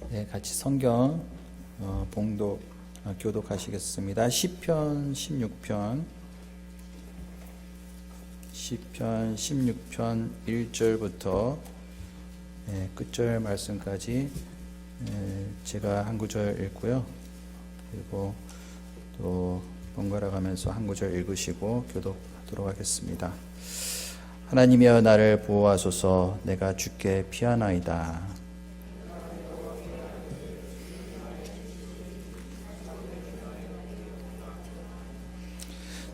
네, 같이 성경 교독하시겠습니다. 시편 16편 1절부터 끝절 말씀까지 제가 한 구절 읽고요. 그리고 또 번갈아 가면서 한 구절 읽으시고 교독하도록 하겠습니다. 하나님이여 나를 보호하소서. 내가 주께 피하나이다.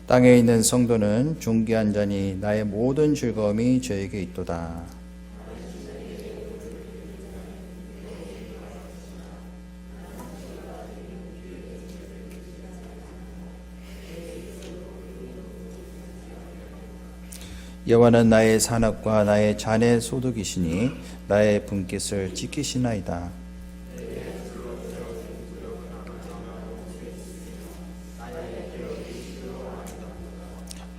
땅에 있는 성도는 존귀한 자니 나의 모든 즐거움이 저에게 있도다. 여호와는 나의 산업과 나의 잔의 소득이시니 나의 분깃을 지키시나이다.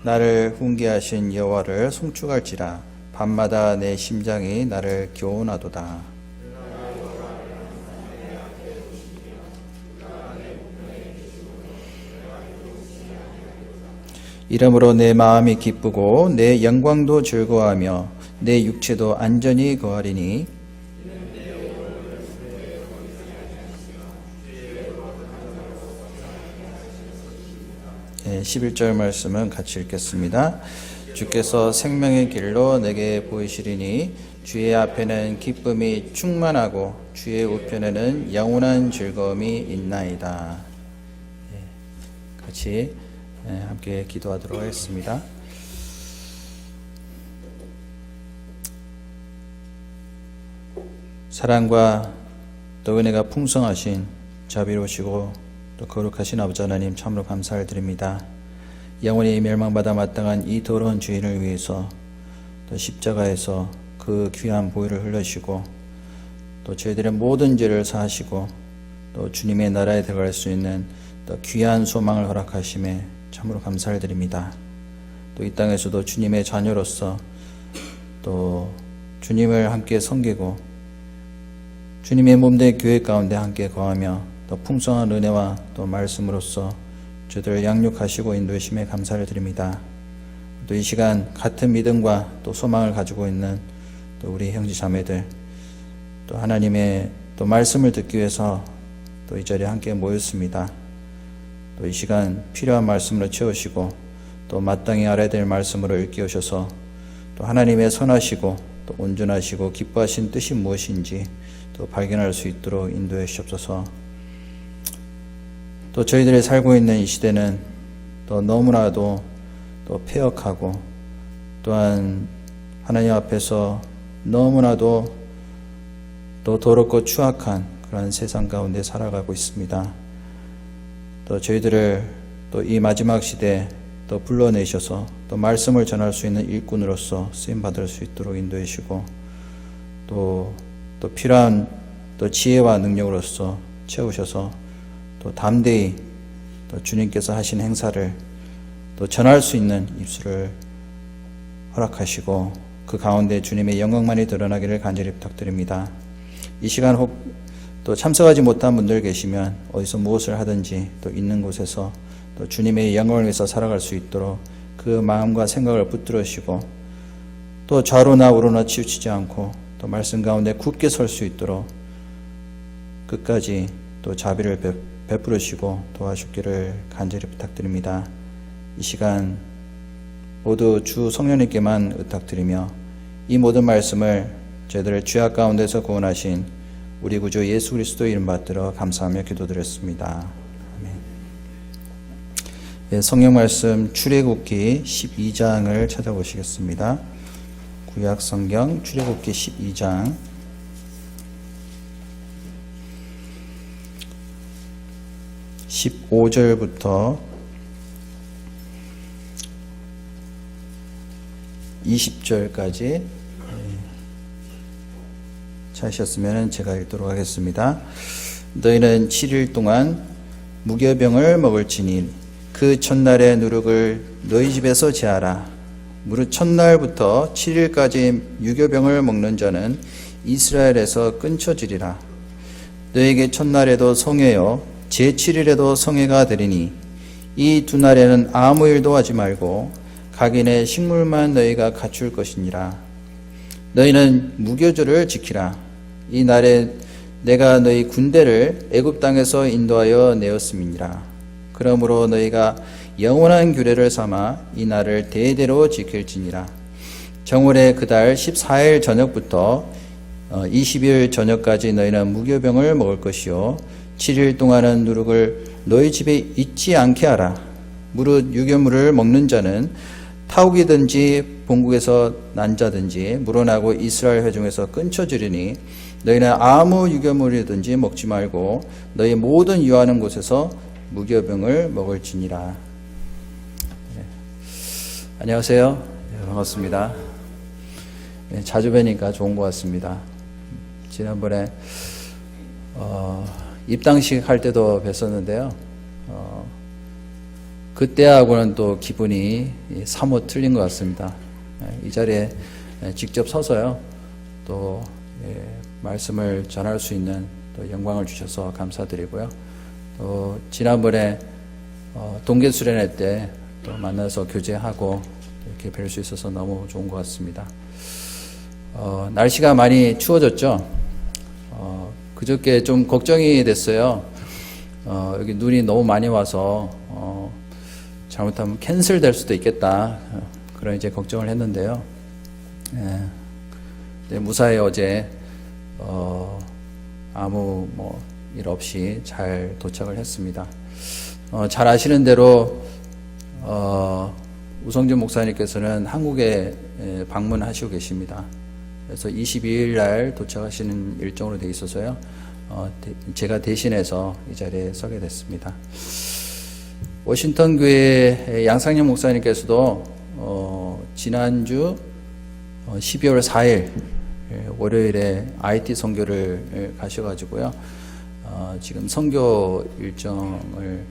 나를 훈계하신 여호와를 송축할지라. 밤마다 내 심장이 나를 교훈하도다. 이러므로 내 마음이 기쁘고 내 영광도 즐거워하며 내 육체도 안전히 거하리니 11절 말씀은 같이 읽겠습니다. 주께서 생명의 길로 내게 보이시리니 주의 앞에는 기쁨이 충만하고 주의 우편에는 영원한 즐거움이 있나이다. 같이 함께 기도하도록 하겠습니다. 사랑과 또 은혜가 풍성하신 자비로우시고 또 거룩하신 아버지 하나님 참으로 감사를 드립니다. 영원히 멸망받아 마땅한 이 더러운 죄인을 위해서 또 십자가에서 그 귀한 보혈을 흘리시고 또 저희들의 모든 죄를 사하시고 또 주님의 나라에 들어갈 수 있는 또 귀한 소망을 허락하심에 참으로 감사를 드립니다. 또 이 땅에서도 주님의 자녀로서 또 주님을 함께 섬기고 주님의 몸된 교회 가운데 함께 거하며 또 풍성한 은혜와 또 말씀으로써 저들을 양육하시고 인도하심에 감사를 드립니다. 또 이 시간 같은 믿음과 또 소망을 가지고 있는 또 우리 형제 자매들 또 하나님의 또 말씀을 듣기 위해서 또 이 자리에 함께 모였습니다. 또 이 시간 필요한 말씀으로 채우시고 또 마땅히 알아야 될 말씀으로 일깨우셔서 또 하나님의 선하시고 또 온전하시고 기뻐하신 뜻이 무엇인지 또 발견할 수 있도록 인도해 주옵소서. 또 저희들이 살고 있는 이 시대는 또 너무나도 또 폐역하고 또한 하나님 앞에서 너무나도 또 더럽고 추악한 그런 세상 가운데 살아가고 있습니다. 또 저희들을 또 이 마지막 시대에 또 불러내셔서 또 말씀을 전할 수 있는 일꾼으로서 쓰임받을 수 있도록 인도해 주시고 또 필요한 또 지혜와 능력으로서 채우셔서 또 담대히 또 주님께서 하신 행사를 또 전할 수 있는 입술을 허락하시고 그 가운데 주님의 영광만이 드러나기를 간절히 부탁드립니다. 이 시간 혹 또 참석하지 못한 분들 계시면 어디서 무엇을 하든지 또 있는 곳에서 또 주님의 영광을 위해서 살아갈 수 있도록 그 마음과 생각을 붙들으시고 또 좌로나 우로나 치우치지 않고 또 말씀 가운데 굳게 설 수 있도록 끝까지 또 자비를 베풀으시고 도와주기를 간절히 부탁드립니다. 이 시간 모두 주 성령님께만 의탁드리며 이 모든 말씀을 저희들을 죄악 가운데서 구원하신 우리 구주 예수 그리스도 이름 받들어 감사하며 기도드렸습니다. 아멘. 예, 성경 말씀 출애굽기 12장을 찾아보시겠습니다. 구약 성경 출애굽기 12장 15절부터 20절까지 찾으셨으면 제가 읽도록 하겠습니다. 너희는 7일 동안 무교병을 먹을지니 그 첫날의 누룩을 너희 집에서 제하라. 무릇 첫날부터 7일까지 유교병을 먹는 자는 이스라엘에서 끊쳐지리라. 너에게 첫날에도 성회요 제7일에도 성회가 되리니 이 두 날에는 아무 일도 하지 말고 각인의 식물만 너희가 갖출 것이니라. 너희는 무교절을 지키라. 이 날에 내가 너희 군대를 애굽 땅에서 인도하여 내었음이니라. 그러므로 너희가 영원한 규례를 삼아 이 날을 대대로 지킬지니라. 정월의 그달 14일 저녁부터 20일 저녁까지 너희는 무교병을 먹을 것이요 7일 동안은 누룩을 너희 집에 있지 않게 하라. 무릇 유교물을 먹는 자는 타국이든지 본국에서 난 자든지 물어나고 이스라엘 회중에서 끊쳐지리니 너희는 아무 유교물이든지 먹지 말고 너희 모든 유하는 곳에서 무교병을 먹을지니라. 네. 안녕하세요. 네, 반갑습니다. 네, 자주 뵈니까 좋은 것 같습니다. 지난번에 입당식 할 때도 뵀었는데요. 그때하고는 또 기분이 사뭇 틀린 것 같습니다. 이 자리에 직접 서서요, 또 말씀을 전할 수 있는 또 영광을 주셔서 감사드리고요. 또 지난번에 동계 수련회 때 또 만나서 교제하고 이렇게 뵐 수 있어서 너무 좋은 것 같습니다. 날씨가 많이 추워졌죠. 그저께 좀 걱정이 됐어요. 여기 눈이 너무 많이 와서 잘못하면 캔슬 될 수도 있겠다. 그런 이제 걱정을 했는데요. 네, 무사히 어제 아무 일 없이 잘 도착을 했습니다. 잘 아시는 대로 우성준 목사님께서는 한국에 방문하시고 계십니다. 그래서 22일 날 도착하시는 일정으로 되어 있어서요. 제가 대신해서 이 자리에 서게 됐습니다. 워싱턴 교회 양상영 목사님께서도 지난주 12월 4일 월요일에 IT 선교를 가셔가지고요. 지금 선교 일정을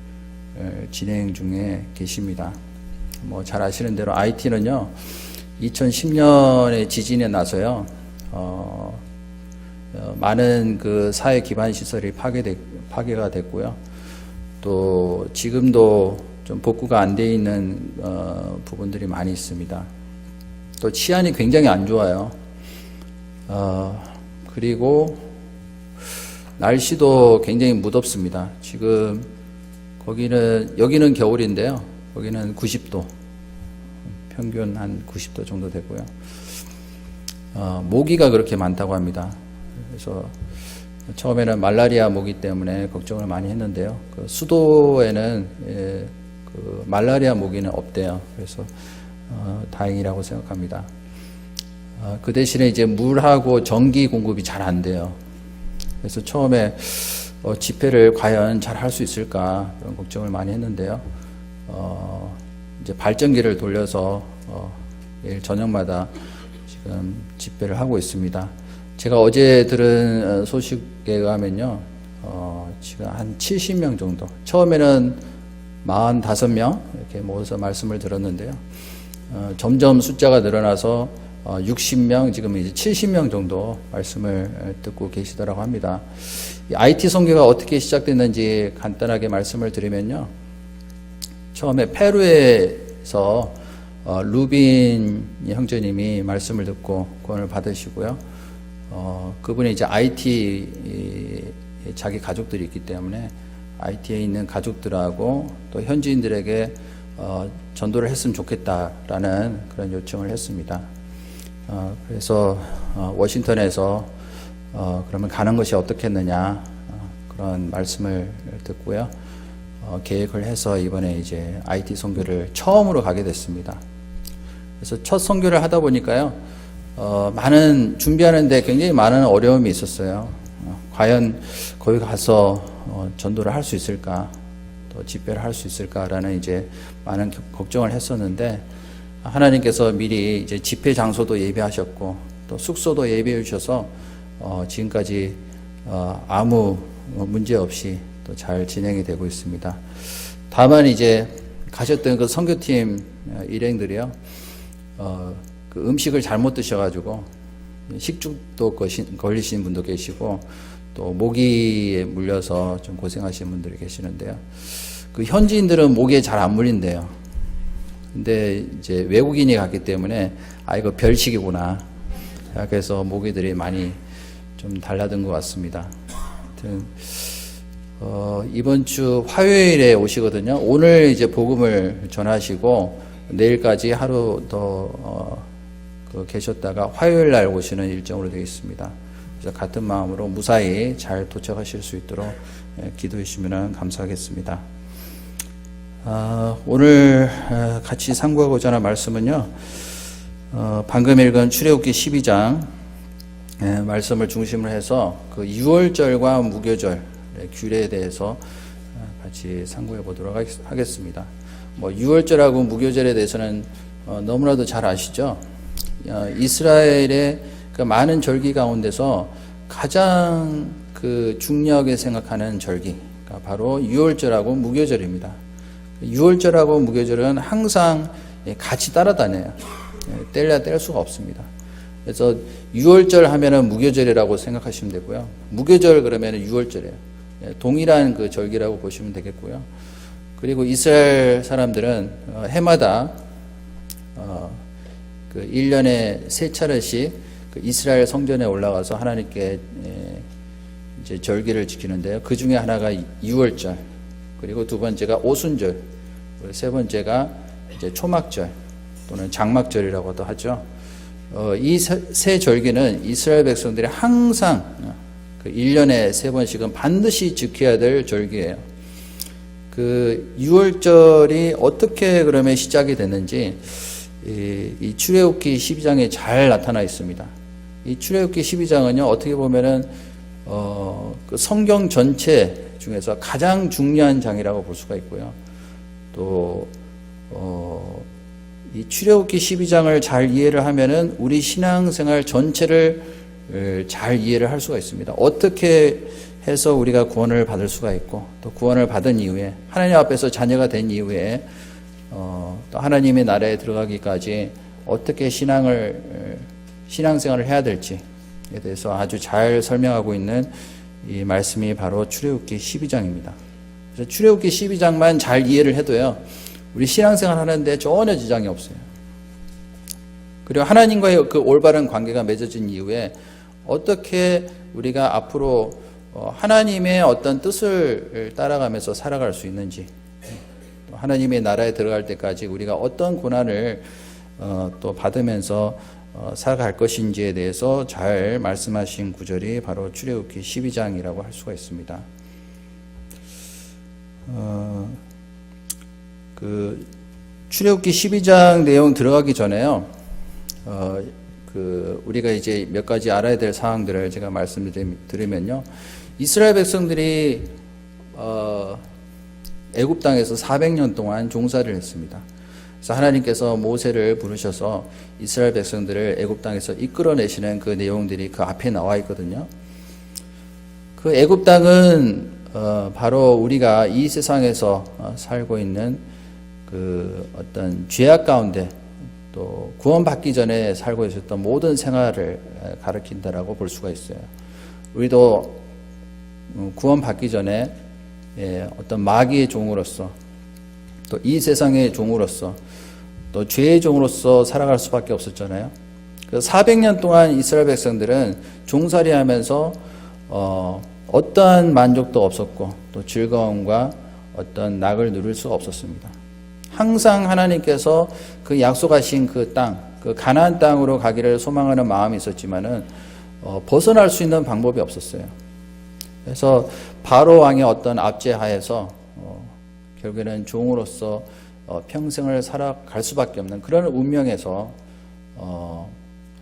진행 중에 계십니다. 잘 아시는 대로 IT는요, 2010년에 지진에 나서요, 많은 그 사회 기반 시설이 파괴가 됐고요. 또 지금도 좀 복구가 안 돼 있는 부분들이 많이 있습니다. 또 치안이 굉장히 안 좋아요. 그리고 날씨도 굉장히 무덥습니다. 지금 여기는 겨울인데요. 거기는 90도, 평균 한 90도 정도 되고요. 모기가 그렇게 많다고 합니다. 그래서 처음에는 말라리아 모기 때문에 걱정을 많이 했는데요. 그 수도에는 그 말라리아 모기는 없대요. 그래서 다행이라고 생각합니다. 그 대신에 이제 물하고 전기 공급이 잘 안 돼요. 그래서 처음에 집회를 과연 잘 할 수 있을까 그런 걱정을 많이 했는데요. 이제 발전기를 돌려서 매일 저녁마다 지금 집회를 하고 있습니다. 제가 어제 들은 소식에 의하면요, 지금 한 70명 정도, 처음에는 45명 이렇게 모여서 말씀을 들었는데요. 점점 숫자가 늘어나서 60명, 지금 이제 70명 정도 말씀을 듣고 계시더라고 합니다. 이 IT 선교가 어떻게 시작됐는지 간단하게 말씀을 드리면요. 처음에 페루에서 루빈 형제님이 말씀을 듣고 구원을 받으시고요. 그분이 이제 IT 자기 가족들이 있기 때문에 IT에 있는 가족들하고 또 현지인들에게 전도를 했으면 좋겠다라는 그런 요청을 했습니다. 그래서 워싱턴에서 그러면 가는 것이 어떻겠느냐 그런 말씀을 듣고요. 계획을 해서 이번에 이제 IT 선교를 처음으로 가게 됐습니다. 그래서 첫 선교를 하다 보니까요, 준비하는데 굉장히 많은 어려움이 있었어요. 과연 거기 가서 전도를 할 수 있을까, 또 집회를 할 수 있을까라는 이제 많은 걱정을 했었는데, 하나님께서 미리 이제 집회 장소도 예비하셨고, 또 숙소도 예비해 주셔서, 지금까지, 아무 문제 없이 또 잘 진행이 되고 있습니다. 다만 이제 가셨던 그 선교팀 일행들이요, 그 음식을 잘못 드셔가지고 식중독 걸리신 분도 계시고 또 모기에 물려서 좀 고생하시는 분들이 계시는데요. 그 현지인들은 모기에 잘 안 물린대요. 근데 이제 외국인이 갔기 때문에 이거 별식이구나. 그래서 모기들이 많이 좀 달라든 것 같습니다. 하여튼 이번 주 화요일에 오시거든요. 오늘 이제 복음을 전하시고 내일까지 하루 더 계셨다가 화요일 날 오시는 일정으로 되어 있습니다. 그래서 같은 마음으로 무사히 잘 도착하실 수 있도록 기도해 주시면 감사하겠습니다. 오늘 같이 상고하고자 하는 말씀은요, 방금 읽은 출애굽기 12장 말씀을 중심으로 해서 그 유월절과 무교절 규례에 대해서 같이 상고해 보도록 하겠습니다. 유월절하고 무교절에 대해서는 너무나도 잘 아시죠? 이스라엘의 그 많은 절기 가운데서 가장 그 중요하게 생각하는 절기가 바로 유월절하고 무교절입니다. 유월절하고 무교절은 항상 같이 따라다녀요. 뗄래야 뗄 수가 없습니다. 그래서 유월절 하면은 무교절이라고 생각하시면 되고요. 무교절 그러면은 유월절이에요. 동일한 그 절기라고 보시면 되겠고요. 그리고 이스라엘 사람들은 해마다 그 1년에 3차례씩 그 이스라엘 성전에 올라가서 하나님께 이제 절기를 지키는데요. 그 중에 하나가 유월절, 그리고 두 번째가 오순절, 그리고 세 번째가 이제 초막절 또는 장막절이라고도 하죠. 이 세 절기는 이스라엘 백성들이 항상 그 1년에 3번씩은 반드시 지켜야 될 절기예요. 그 유월절이 어떻게 그러면 시작이 됐는지 이 출애굽기 12장에 잘 나타나 있습니다. 이 출애굽기 12장은요, 어떻게 보면은 그 성경 전체 중에서 가장 중요한 장이라고 볼 수가 있고요. 또 이 출애굽기 12장을 잘 이해를 하면은 우리 신앙생활 전체를 잘 이해를 할 수가 있습니다. 어떻게 해서 우리가 구원을 받을 수가 있고, 또 구원을 받은 이후에 하나님 앞에서 자녀가 된 이후에 또 하나님의 나라에 들어가기까지 어떻게 신앙생활을 해야 될지에 대해서 아주 잘 설명하고 있는 이 말씀이 바로 출애굽기 12장입니다. 그래서 출애굽기 12장만 잘 이해를 해도요, 우리 신앙생활 하는데 전혀 지장이 없어요. 그리고 하나님과의 그 올바른 관계가 맺어진 이후에 어떻게 우리가 앞으로 하나님의 어떤 뜻을 따라가면서 살아갈 수 있는지, 하나님의 나라에 들어갈 때까지 우리가 어떤 고난을 또 받으면서 살아갈 것인지에 대해서 잘 말씀하신 구절이 바로 출애굽기 12장이라고 할 수가 있습니다. 그 출애굽기 12장 내용 들어가기 전에요, 우리가 이제 몇 가지 알아야 될 사항들을 제가 말씀드리면요, 이스라엘 백성들이 애굽 땅에서 400년 동안 종살이를 했습니다. 그래서 하나님께서 모세를 부르셔서 이스라엘 백성들을 애굽 땅에서 이끌어내시는 그 내용들이 그 앞에 나와 있거든요. 그 애굽 땅은 바로 우리가 이 세상에서 살고 있는 그 어떤 죄악 가운데 또 구원받기 전에 살고 있었던 모든 생활을 가리킨다라고 볼 수가 있어요. 우리도 구원받기 전에 어떤 마귀의 종으로서 또 이 세상의 종으로서 또 죄의 종으로서 살아갈 수밖에 없었잖아요. 그래서 400년 동안 이스라엘 백성들은 종살이하면서 어떠한 만족도 없었고 또 즐거움과 어떤 낙을 누릴 수가 없었습니다. 항상 하나님께서 그 약속하신 그 땅, 그 가나안 땅으로 가기를 소망하는 마음이 있었지만은 벗어날 수 있는 방법이 없었어요. 그래서 바로 왕의 어떤 압제하에서 결국에는 종으로서 평생을 살아갈 수밖에 없는 그런 운명에서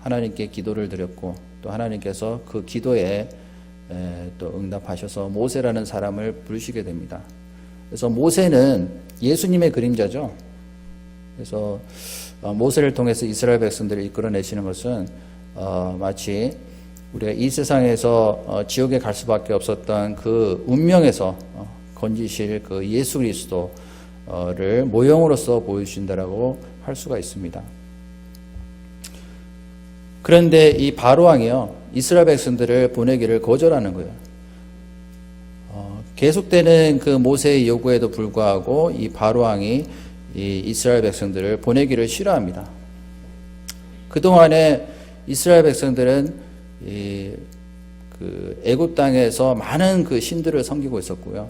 하나님께 기도를 드렸고 또 하나님께서 그 기도에 또 응답하셔서 모세라는 사람을 부르시게 됩니다. 그래서 모세는 예수님의 그림자죠. 그래서 모세를 통해서 이스라엘 백성들을 이끌어내시는 것은 마치 우리가 이 세상에서 지옥에 갈 수밖에 없었던 그 운명에서 건지실 그 예수 그리스도를 모형으로서 보여주신다라고 할 수가 있습니다. 그런데 이 바로 왕이요 이스라엘 백성들을 보내기를 거절하는 거예요. 계속되는 그 모세의 요구에도 불구하고 이 바로 왕이 이 이스라엘 백성들을 보내기를 싫어합니다. 그 동안에 이스라엘 백성들은 그 애굽 땅에서 많은 그 신들을 섬기고 있었고요.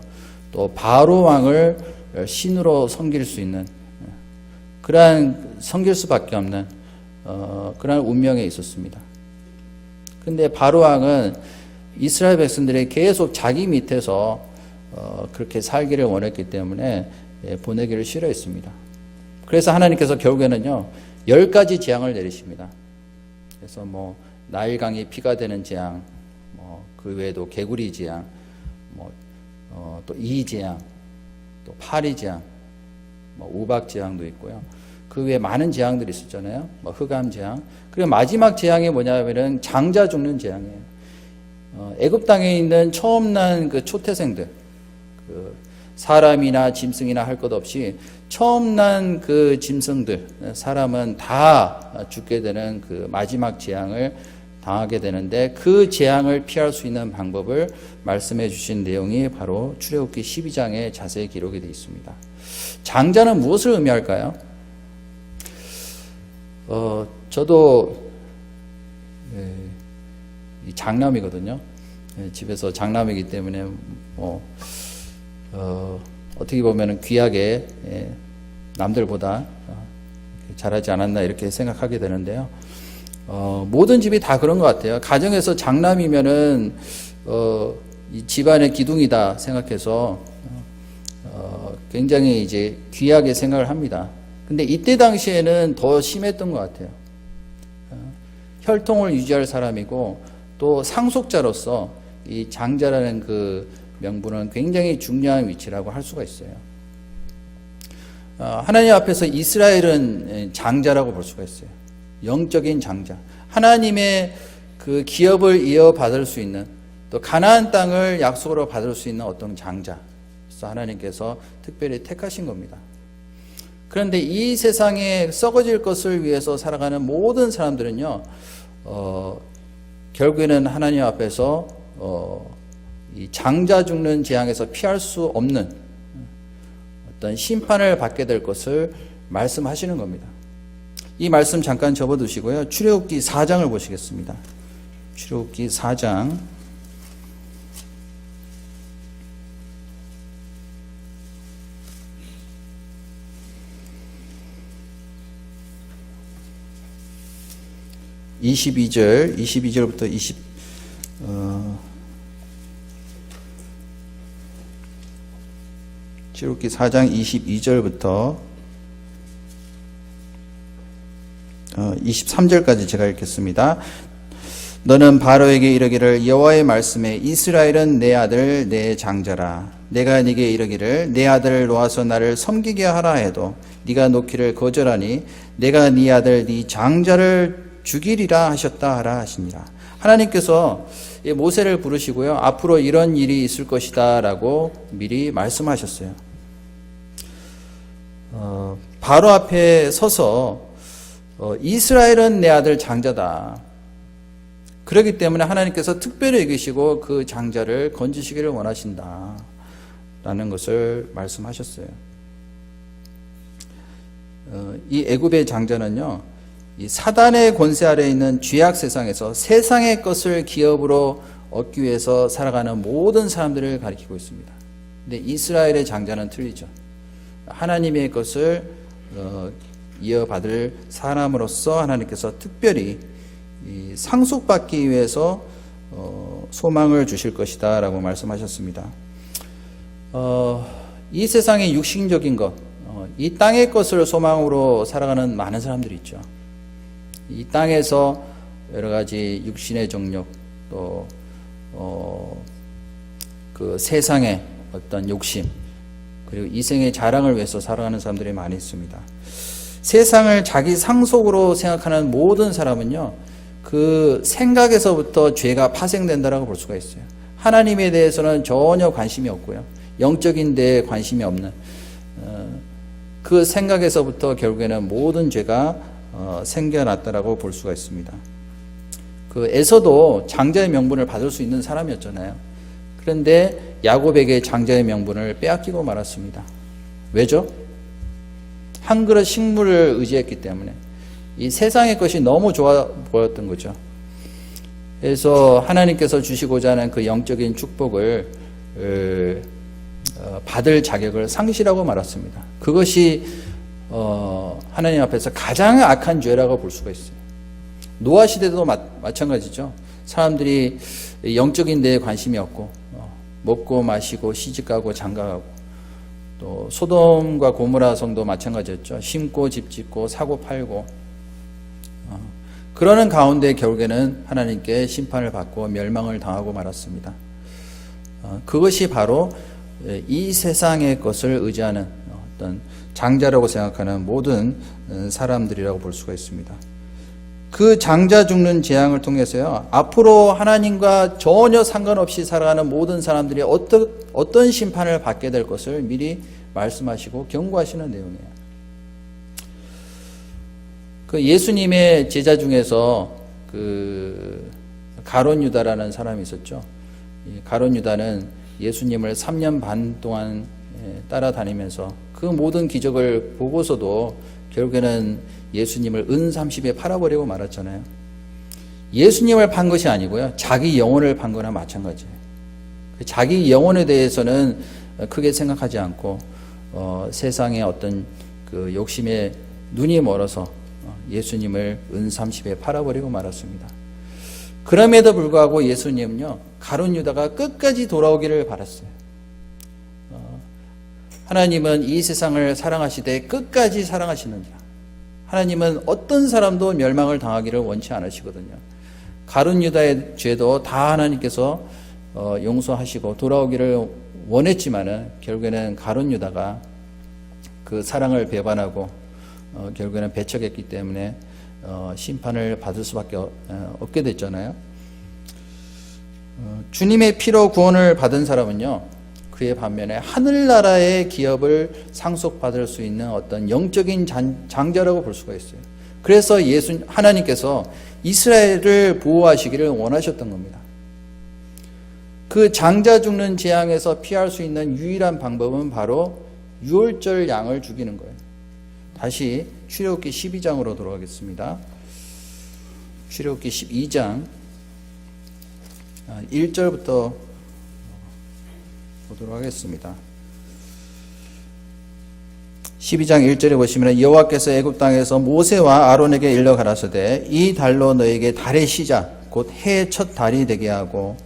또 바로 왕을 신으로 섬길 수 있는 그러한 섬길 수밖에 없는 그러한 운명에 있었습니다. 근데 바로 왕은 이스라엘 백성들이 계속 자기 밑에서 그렇게 살기를 원했기 때문에 보내기를 싫어했습니다. 그래서 하나님께서 결국에는요 10가지 재앙을 내리십니다. 그래서 뭐 나일강이 피가 되는 재앙, 그 외에도 개구리 재앙, 또 이재앙, 또 파리재앙, 우박재앙도 있고요. 그 외에 많은 재앙들이 있었잖아요. 흑암재앙. 그리고 마지막 재앙이 뭐냐면은 장자 죽는 재앙이에요. 애굽 땅에 있는 처음 난 그 초태생들, 그 사람이나 짐승이나 할 것 없이 처음 난 그 짐승들, 사람은 다 죽게 되는 그 마지막 재앙을 당하게 되는데 그 재앙을 피할 수 있는 방법을 말씀해 주신 내용이 바로 출애굽기 12장에 자세히 기록이 되어 있습니다. 장자는 무엇을 의미할까요? 저도 장남이거든요. 집에서 장남이기 때문에 어떻게 보면 귀하게 남들보다 잘하지 않았나 이렇게 생각하게 되는데요. 모든 집이 다 그런 것 같아요. 가정에서 장남이면은 이 집안의 기둥이다 생각해서 굉장히 이제 귀하게 생각을 합니다. 근데 이때 당시에는 더 심했던 것 같아요. 혈통을 유지할 사람이고 또 상속자로서 이 장자라는 그 명분은 굉장히 중요한 위치라고 할 수가 있어요. 하나님 앞에서 이스라엘은 장자라고 볼 수가 있어요. 영적인 장자. 하나님의 그 기업을 이어받을 수 있는 또 가나안 땅을 약속으로 받을 수 있는 어떤 장자. 그래서 하나님께서 특별히 택하신 겁니다. 그런데 이 세상에 썩어질 것을 위해서 살아가는 모든 사람들은요, 결국에는 하나님 앞에서 이 장자 죽는 재앙에서 피할 수 없는 어떤 심판을 받게 될 것을 말씀하시는 겁니다. 이 말씀 잠깐 접어두시고요. 출애굽기 4장을 보시겠습니다. 출애굽기 4장 22절부터 출애굽기 4장 22절부터 23절까지 제가 읽겠습니다. 너는 바로에게 이르기를 여호와의 말씀에 이스라엘은 내 아들 내 장자라. 내가 네게 이르기를 내 아들을 놓아서 나를 섬기게 하라 해도 네가 놓기를 거절하니 내가 네 아들 네 장자를 죽이리라 하셨다 하라 하시니라. 하나님께서 모세를 부르시고요. 앞으로 이런 일이 있을 것이다 라고 미리 말씀하셨어요. 바로 앞에 서서 이스라엘은 내 아들 장자다. 그렇기 때문에 하나님께서 특별히 여기시고 그 장자를 건지시기를 원하신다 라는 것을 말씀하셨어요. 이 애굽의 장자는요, 이 사단의 권세 아래에 있는 죄악 세상에서 세상의 것을 기업으로 얻기 위해서 살아가는 모든 사람들을 가리키고 있습니다. 근데 이스라엘의 장자는 틀리죠. 하나님의 것을 이어받을 사람으로서 하나님께서 특별히 상속받기 위해서 소망을 주실 것이다 라고 말씀하셨습니다. 이 세상의 육신적인 것, 이 땅의 것을 소망으로 살아가는 많은 사람들이 있죠. 이 땅에서 여러 가지 육신의 정욕, 또 그 세상의 어떤 욕심, 그리고 이생의 자랑을 위해서 살아가는 사람들이 많이 있습니다. 세상을 자기 상속으로 생각하는 모든 사람은요, 그 생각에서부터 죄가 파생된다라고 볼 수가 있어요. 하나님에 대해서는 전혀 관심이 없고요, 영적인 데에 관심이 없는 그 생각에서부터 결국에는 모든 죄가 생겨났다라고 볼 수가 있습니다. 그 에서도 장자의 명분을 받을 수 있는 사람이었잖아요. 그런데 야곱에게 장자의 명분을 빼앗기고 말았습니다. 왜죠? 한 그릇 식물을 의지했기 때문에 이 세상의 것이 너무 좋아 보였던 거죠. 그래서 하나님께서 주시고자 하는 그 영적인 축복을 받을 자격을 상실하고 말았습니다. 그것이 하나님 앞에서 가장 악한 죄라고 볼 수가 있어요. 노아 시대도 마찬가지죠. 사람들이 영적인 데에 관심이 없고 먹고 마시고 시집가고 장가가고, 또 소돔과 고모라 성도 마찬가지였죠. 심고 집 짓고 사고 팔고, 그러는 가운데 결국에는 하나님께 심판을 받고 멸망을 당하고 말았습니다. 그것이 바로 이 세상의 것을 의지하는 어떤 장자라고 생각하는 모든 사람들이라고 볼 수가 있습니다. 그 장자 죽는 재앙을 통해서요, 앞으로 하나님과 전혀 상관없이 살아가는 모든 사람들이 어떤 심판을 받게 될 것을 미리 말씀하시고 경고하시는 내용이에요. 그 예수님의 제자 중에서 그 가룟 유다라는 사람이 있었죠. 가룟 유다는 예수님을 3년 반 동안 따라다니면서 그 모든 기적을 보고서도 결국에는 예수님을 은 30에 팔아버리고 말았잖아요. 예수님을 판 것이 아니고요, 자기 영혼을 판 거나 마찬가지예요. 자기 영혼에 대해서는 크게 생각하지 않고 세상의 어떤 그 욕심에 눈이 멀어서 예수님을 은 30에 팔아버리고 말았습니다. 그럼에도 불구하고 예수님은요, 가룟 유다가 끝까지 돌아오기를 바랐어요. 하나님은 이 세상을 사랑하시되 끝까지 사랑하시느니라. 하나님은 어떤 사람도 멸망을 당하기를 원치 않으시거든요. 가룟 유다의 죄도 다 하나님께서 용서하시고 돌아오기를 원했지만은 결국에는 가룟 유다가 그 사랑을 배반하고 결국에는 배척했기 때문에 심판을 받을 수밖에 없게 됐잖아요. 주님의 피로 구원을 받은 사람은요, 그의 반면에 하늘나라의 기업을 상속받을 수 있는 어떤 영적인 장자라고 볼 수가 있어요. 그래서 하나님께서 이스라엘을 보호하시기를 원하셨던 겁니다. 그 장자 죽는 재앙에서 피할 수 있는 유일한 방법은 바로 유월절 양을 죽이는 거예요. 다시 출애굽기 12장으로 돌아가겠습니다. 출애굽기 12장 1절부터 보도록 하겠습니다. 12장 1절에 보시면 여호와께서 애굽 땅에서 모세와 아론에게 일러 가라사대 이 달로 너에게 달의 시작 곧 해의 첫 달이 되게 하고,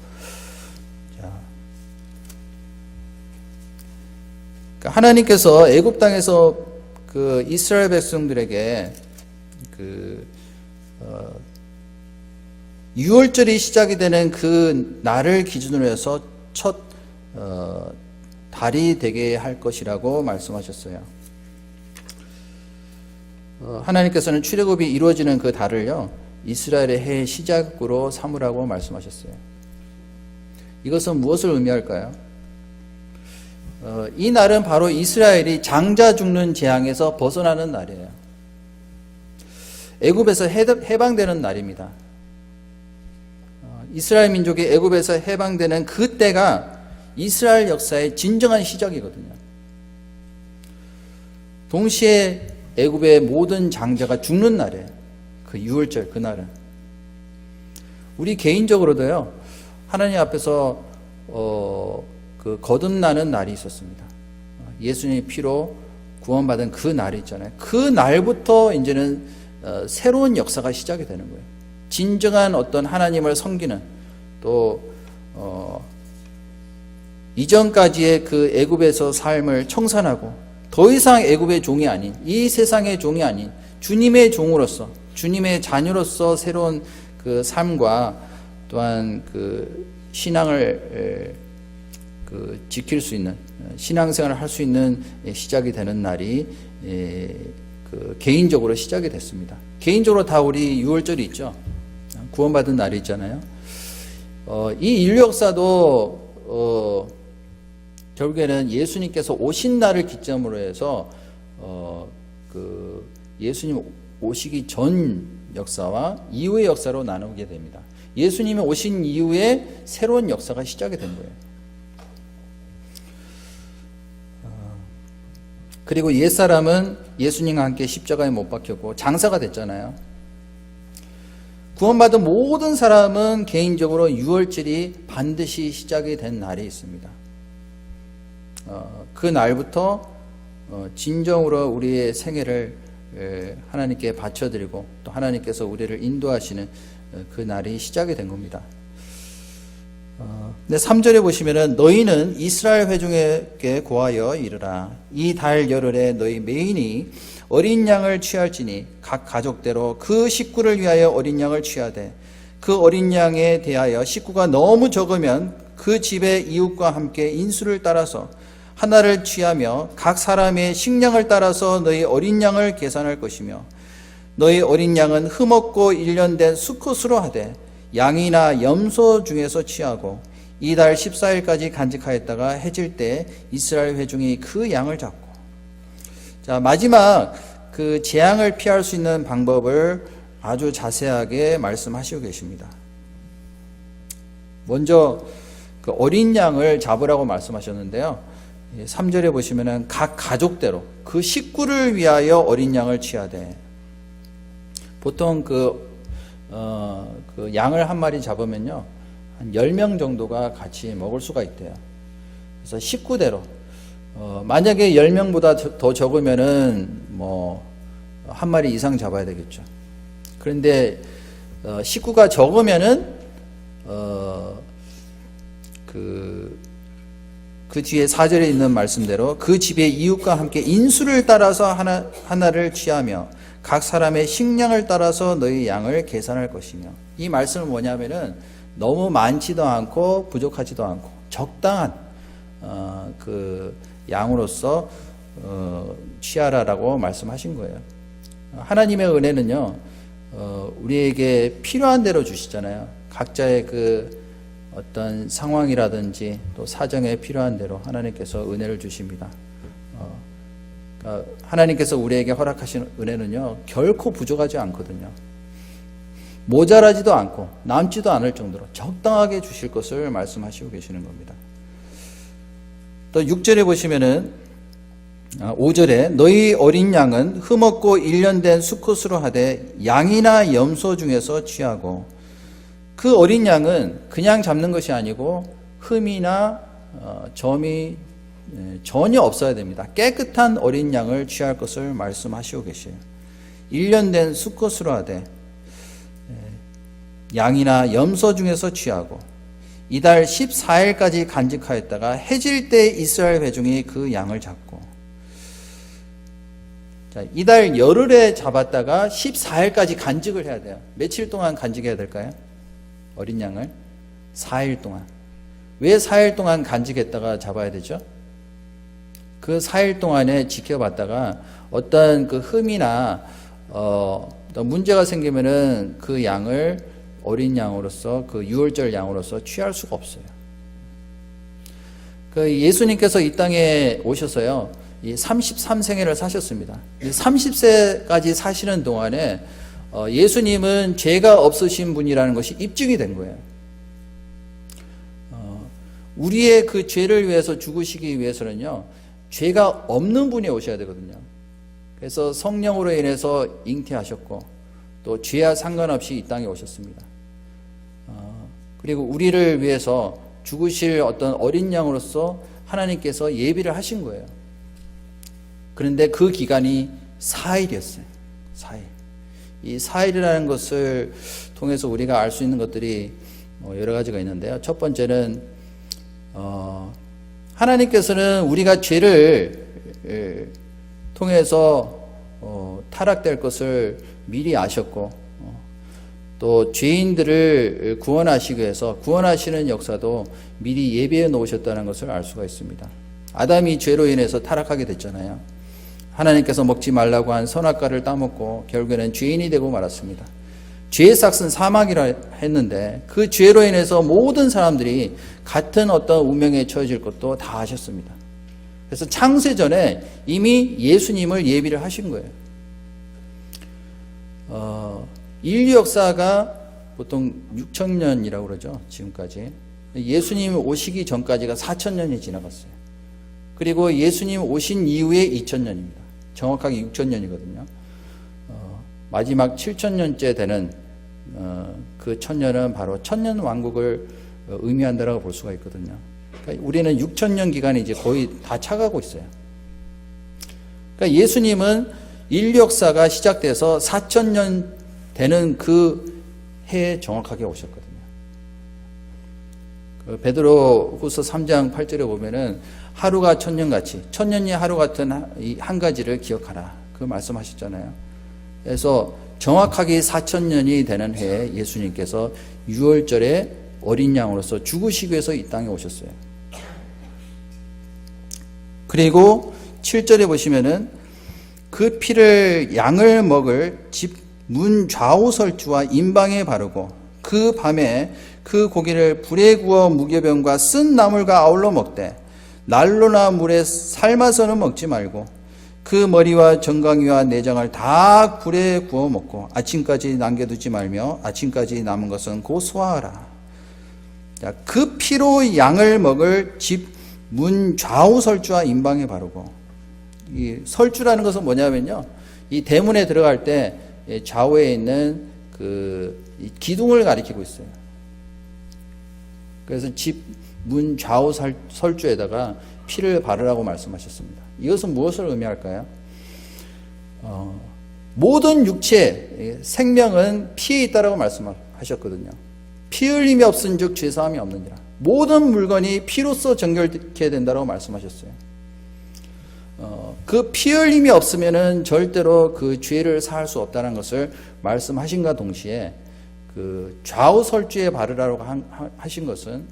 하나님께서 애굽 땅에서 그 이스라엘 백성들에게 그 유월절이 시작이 되는 그 날을 기준으로 해서 첫 달이 되게 할 것이라고 말씀하셨어요. 하나님께서는 출애굽이 이루어지는 그 달을요, 이스라엘의 해의 시작으로 삼으라고 말씀하셨어요. 이것은 무엇을 의미할까요? 이 날은 바로 이스라엘이 장자 죽는 재앙에서 벗어나는 날이에요. 애굽에서 해방되는 날입니다. 이스라엘 민족이 애굽에서 해방되는 그때가 이스라엘 역사의 진정한 시작이거든요. 동시에 애굽의 모든 장자가 죽는 날에 그 유월절 그날은 우리 개인적으로도요 하나님 앞에서 그 거듭나는 날이 있었습니다. 예수님의 피로 구원받은 그 날이 있잖아요. 그 날부터 이제는 새로운 역사가 시작이 되는 거예요. 진정한 어떤 하나님을 섬기는 또 이전까지의 그 애굽에서 삶을 청산하고 더 이상 애굽의 종이 아닌 이 세상의 종이 아닌 주님의 종으로서 주님의 자녀로서 새로운 그 삶과 또한 그 신앙을 그 지킬 수 있는 신앙생활을 할 수 있는 시작이 되는 날이 그 개인적으로 시작이 됐습니다. 개인적으로 다 우리 유월절이 있죠. 구원받은 날이 있잖아요. 이 인류 역사도 결국에는 예수님께서 오신 날을 기점으로 해서 그 예수님 오시기 전 역사와 이후의 역사로 나누게 됩니다. 예수님이 오신 이후에 새로운 역사가 시작이 된 거예요. 그리고 옛사람은 예수님과 함께 십자가에 못 박혔고 장사가 됐잖아요. 구원받은 모든 사람은 개인적으로 유월절이 반드시 시작이 된 날이 있습니다. 그 날부터 진정으로 우리의 생애를 하나님께 바쳐드리고 또 하나님께서 우리를 인도하시는 그 날이 시작이 된 겁니다. 근데 3절에 보시면은 너희는 이스라엘 회중에게 고하여 이르라. 이 달 열흘에 너희 매인이 어린 양을 취할지니 각 가족대로 그 식구를 위하여 어린 양을 취하되 그 어린 양에 대하여 식구가 너무 적으면 그 집의 이웃과 함께 인수를 따라서 하나를 취하며 각 사람의 식량을 따라서 너희 어린 양을 계산할 것이며 너희 어린 양은 흠없고 1년 된 수컷으로 하되 양이나 염소 중에서 취하고 이달 14일까지 간직하였다가 해질 때 이스라엘 회중이 그 양을 잡고 자 마지막 그 재앙을 피할 수 있는 방법을 아주 자세하게 말씀하시고 계십니다. 먼저 그 어린 양을 잡으라고 말씀하셨는데요. 3절에 보시면은 각 가족대로 그 식구를 위하여 어린 양을 취하되 보통 그 양을 한 마리 잡으면요 한 10명 정도가 같이 먹을 수가 있대요. 그래서 식구대로 만약에 10명보다 더 적으면은 뭐 한 마리 이상 잡아야 되겠죠. 그런데 식구가 적으면은 그 뒤에 4절에 있는 말씀대로 그 집의 이웃과 함께 인수를 따라서 하나를 취하며 각 사람의 식량을 따라서 너희 양을 계산할 것이며 이 말씀은 뭐냐면은 너무 많지도 않고 부족하지도 않고 적당한 그 양으로서 취하라라고 말씀하신 거예요. 하나님의 은혜는요 우리에게 필요한 대로 주시잖아요. 각자의 그 어떤 상황이라든지 또 사정에 필요한 대로 하나님께서 은혜를 주십니다. 그러니까 하나님께서 우리에게 허락하신 은혜는요 결코 부족하지 않거든요. 모자라지도 않고 남지도 않을 정도로 적당하게 주실 것을 말씀하시고 계시는 겁니다. 또 6절에 보시면은 5절에 너희 어린 양은 흠없고 1년 된 수컷으로 하되 양이나 염소 중에서 취하고 그 어린 양은 그냥 잡는 것이 아니고 흠이나 점이 전혀 없어야 됩니다. 깨끗한 어린 양을 취할 것을 말씀하시고 계세요. 1년 된 수컷으로 하되 양이나 염소 중에서 취하고 이달 14일까지 간직하였다가 해질 때 이스라엘 회중이 그 양을 잡고 자, 이달 열흘에 잡았다가 14일까지 간직을 해야 돼요. 며칠 동안 간직해야 될까요? 어린 양을 4일 동안. 왜 4일 동안 간직했다가 잡아야 되죠? 그 4일 동안에 지켜봤다가 어떤 그 흠이나 문제가 생기면은 그 양을 어린 양으로서 그 유월절 양으로서 취할 수가 없어요. 그 예수님께서 이 땅에 오셔서요. 이 33생애를 사셨습니다. 30세까지 사시는 동안에 예수님은 죄가 없으신 분이라는 것이 입증이 된 거예요. 우리의 그 죄를 위해서 죽으시기 위해서는요, 죄가 없는 분이 오셔야 되거든요. 그래서 성령으로 인해서 잉태하셨고 또 죄와 상관없이 이 땅에 오셨습니다. 그리고 우리를 위해서 죽으실 어떤 어린 양으로서 하나님께서 예비를 하신 거예요. 그런데 그 기간이 4일이었어요. 4일. 이 4일이라는 것을 통해서 우리가 알 수 있는 것들이 여러 가지가 있는데요. 첫 번째는 하나님께서는 우리가 죄를 통해서 타락될 것을 미리 아셨고 또 죄인들을 구원하시기 위해서 구원하시는 역사도 미리 예비해 놓으셨다는 것을 알 수가 있습니다. 아담이 죄로 인해서 타락하게 됐잖아요. 하나님께서 먹지 말라고 한 선악과를 따먹고 결국에는 죄인이 되고 말았습니다. 죄의 삭은 사망이라 했는데 그 죄로 인해서 모든 사람들이 같은 어떤 운명에 처해질 것도 다 아셨습니다. 그래서 창세 전에 이미 예수님을 예비를 하신 거예요. 인류 역사가 보통 6,000년이라고 그러죠. 지금까지. 예수님 오시기 전까지가 4,000년이 지나갔어요. 그리고 예수님 오신 이후에 2,000년입니다. 정확하게 6,000년이거든요. 마지막 7,000년째 되는 그 1,000년은 바로 천년 왕국을 의미한다라고 볼 수가 있거든요. 그러니까 우리는 6,000년 기간이 이제 거의 다 차가고 있어요. 그러니까 예수님은 인류 역사가 시작돼서 4,000년 되는 그 해에 정확하게 오셨거든요. 베드로후서 3장 8절에 보면은 하루가 천년같이, 천년이 하루 같은 한 가지를 기억하라, 그 말씀하셨잖아요. 그래서 정확하게 4,000년이 되는 해에 예수님께서 6월절에 어린 양으로서 죽으시기 위해서 이 땅에 오셨어요. 그리고 7절에 보시면은 그 피를 양을 먹을 집 문 좌우 설주와 임방에 바르고 그 밤에 그 고기를 불에 구워 무교병과 쓴 나물과 아울러 먹되 난로나 물에 삶아서는 먹지 말고 그 머리와 정강이와 내장을 다 불에 구워 먹고 아침까지 남겨두지 말며 아침까지 남은 것은 곧 소화하라. 자, 그 피로 양을 먹을 집 문 좌우 설주와 임방에 바르고, 이 설주라는 것은 뭐냐면요, 이 대문에 들어갈 때 좌우에 있는 그 기둥을 가리키고 있어요. 그래서 집 문 좌우 설주에다가 피를 바르라고 말씀하셨습니다. 이것은 무엇을 의미할까요? 모든 육체 생명은 피에 있다라고 말씀하셨거든요. 피 흘림이 없은즉 죄사함이 없느니라. 모든 물건이 피로써 정결케 된다라고 말씀하셨어요. 그 피 흘림이 없으면은 절대로 그 죄를 사할 수 없다는 것을 말씀하신과 동시에 그 좌우 설주에 바르라고 하신 것은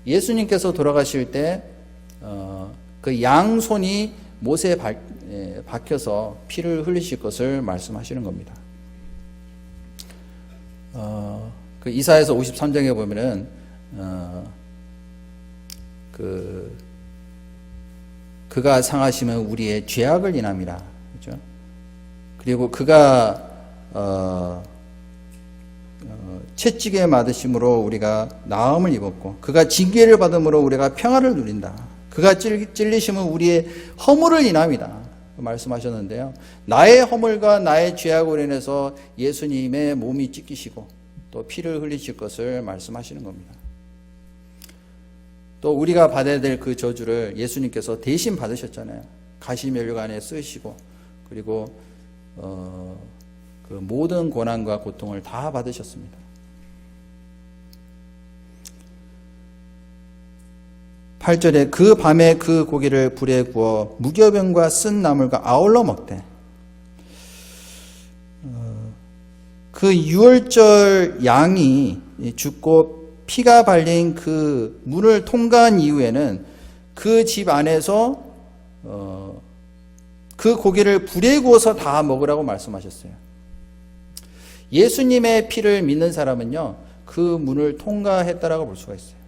예수님께서 돌아가실 때 그 양손이 못에 박혀서 피를 흘리실 것을 말씀하시는 겁니다. 그 이사야서 53장에 보면은 그가 상하시면 우리의 죄악을 인함이라, 그렇죠? 그리고 그가 채찍에 맞으심으로 우리가 나음을 입었고 그가 징계를 받음으로 우리가 평화를 누린다. 그가 찔리심은 우리의 허물을 인함이다 말씀하셨는데요. 나의 허물과 나의 죄악으로 인해서 예수님의 몸이 찢기시고 또 피를 흘리실 것을 말씀하시는 겁니다. 또 우리가 받아야 될 그 저주를 예수님께서 대신 받으셨잖아요. 가시면류관 안에 쓰시고 그리고 그 모든 고난과 고통을 다 받으셨습니다. 팔 절에 그 밤에 그 고기를 불에 구워 무교병과 쓴 나물과 아울러 먹되, 그 유월절 양이 죽고 피가 발린 그 문을 통과한 이후에는 그 집 안에서 그 고기를 불에 구워서 다 먹으라고 말씀하셨어요. 예수님의 피를 믿는 사람은요, 그 문을 통과했다라고 볼 수가 있어요.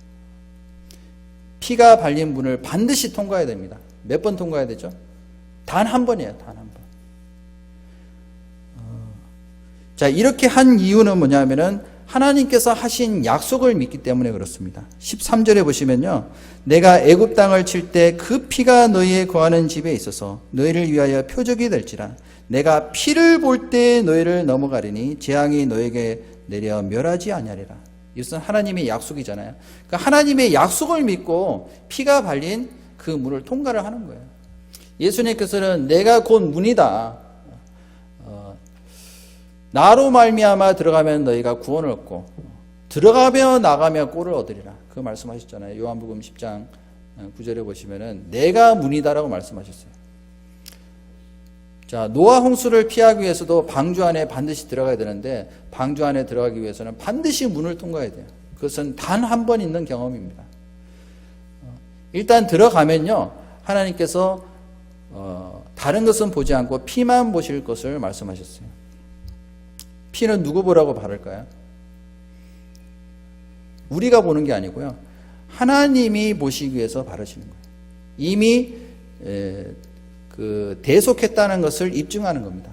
피가 발린 문을 반드시 통과해야 됩니다. 몇 번 통과해야 되죠? 단 한 번이에요. 단 한 번. 자, 이렇게 한 이유는 뭐냐면은 하나님께서 하신 약속을 믿기 때문에 그렇습니다. 13절에 보시면요, 내가 애굽 땅을 칠 때 그 피가 너희의 거하는 집에 있어서 너희를 위하여 표적이 될지라. 내가 피를 볼 때 너희를 넘어가리니 재앙이 너에게 내려 멸하지 아니하리라. 이것은 하나님의 약속이잖아요. 그러니까 하나님의 약속을 믿고 피가 발린 그 문을 통과를 하는 거예요. 예수님께서는 내가 곧 문이다. 나로 말미암아 들어가면 너희가 구원을 얻고 들어가며 나가며 꼴을 얻으리라. 그 말씀하셨잖아요. 요한복음 10장 9절에 보시면은 내가 문이다라고 말씀하셨어요. 자, 노아 홍수를 피하기 위해서도 방주 안에 반드시 들어가야 되는데 방주 안에 들어가기 위해서는 반드시 문을 통과해야 돼요. 그것은 단 한 번 있는 경험입니다. 일단 들어가면요, 하나님께서 다른 것은 보지 않고 피만 보실 것을 말씀하셨어요. 피는 누구 보라고 바를까요? 우리가 보는 게 아니고요, 하나님이 보시기 위해서 바르시는 거예요. 이미 대속했다는 것을 입증하는 겁니다.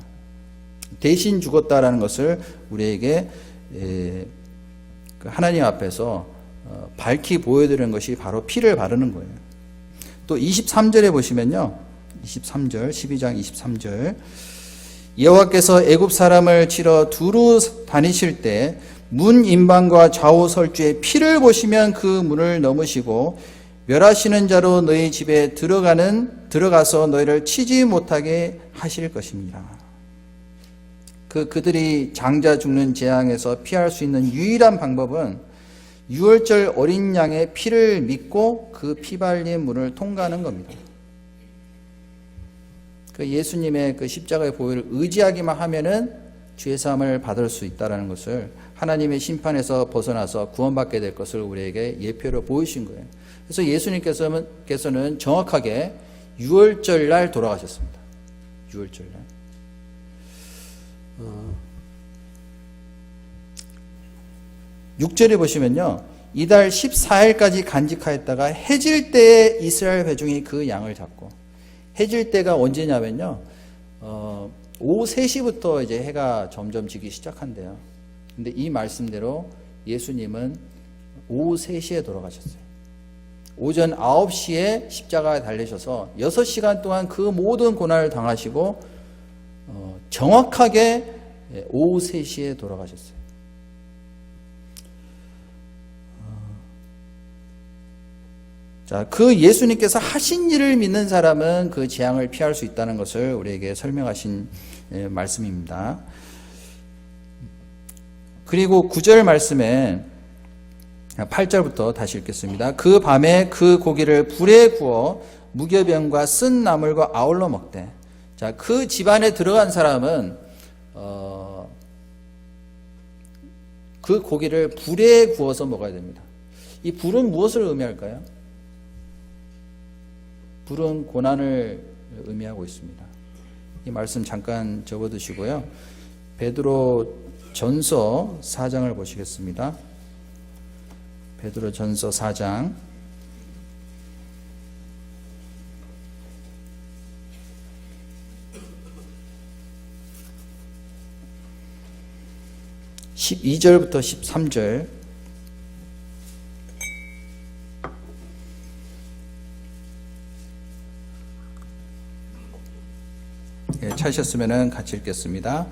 대신 죽었다라는 것을 우리에게 하나님 앞에서 밝히 보여드리는 것이 바로 피를 바르는 거예요. 또 23절에 보시면요, 23절, 12장 23절, 여호와께서 애굽 사람을 치러 두루 다니실 때 문 임방과 좌우 설주에 피를 보시면 그 문을 넘으시고 멸하시는 자로 너희 집에 들어가서 너희를 치지 못하게 하실 것입니다. 그들이 장자 죽는 재앙에서 피할 수 있는 유일한 방법은 유월절 어린 양의 피를 믿고 그 피 발린 문을 통과하는 겁니다. 그 예수님의 그 십자가의 보혈을 의지하기만 하면은 죄 사함을 받을 수 있다라는 것을, 하나님의 심판에서 벗어나서 구원받게 될 것을 우리에게 예표로 보이신 거예요. 그래서 예수님께서는 정확하게 유월절 날 돌아가셨습니다. 유월절 날. 6절에 보시면요, 이달 14일까지 간직하였다가 해질 때에 이스라엘 회중이 그 양을 잡고, 해질 때가 언제냐면요, 오후 3시부터 이제 해가 점점 지기 시작한대요. 근데 이 말씀대로 예수님은 오후 3시에 돌아가셨어요. 오전 9시에 십자가에 달리셔서 6시간 동안 그 모든 고난을 당하시고 정확하게 오후 3시에 돌아가셨어요. 자, 그 예수님께서 하신 일을 믿는 사람은 그 재앙을 피할 수 있다는 것을 우리에게 설명하신 말씀입니다. 그리고 9절 말씀에 8절부터 다시 읽겠습니다. 그 밤에 그 고기를 불에 구워 무교병과 쓴 나물과 아울러 먹되. 자, 그 집안에 들어간 사람은 그 고기를 불에 구워서 먹어야 됩니다. 이 불은 무엇을 의미할까요? 불은 고난을 의미하고 있습니다. 이 말씀 잠깐 접어두시고요, 베드로 전서 4장을 보시겠습니다. 베드로 전서 4장 12절부터 13절. 찾으셨으면 같이 읽겠습니다.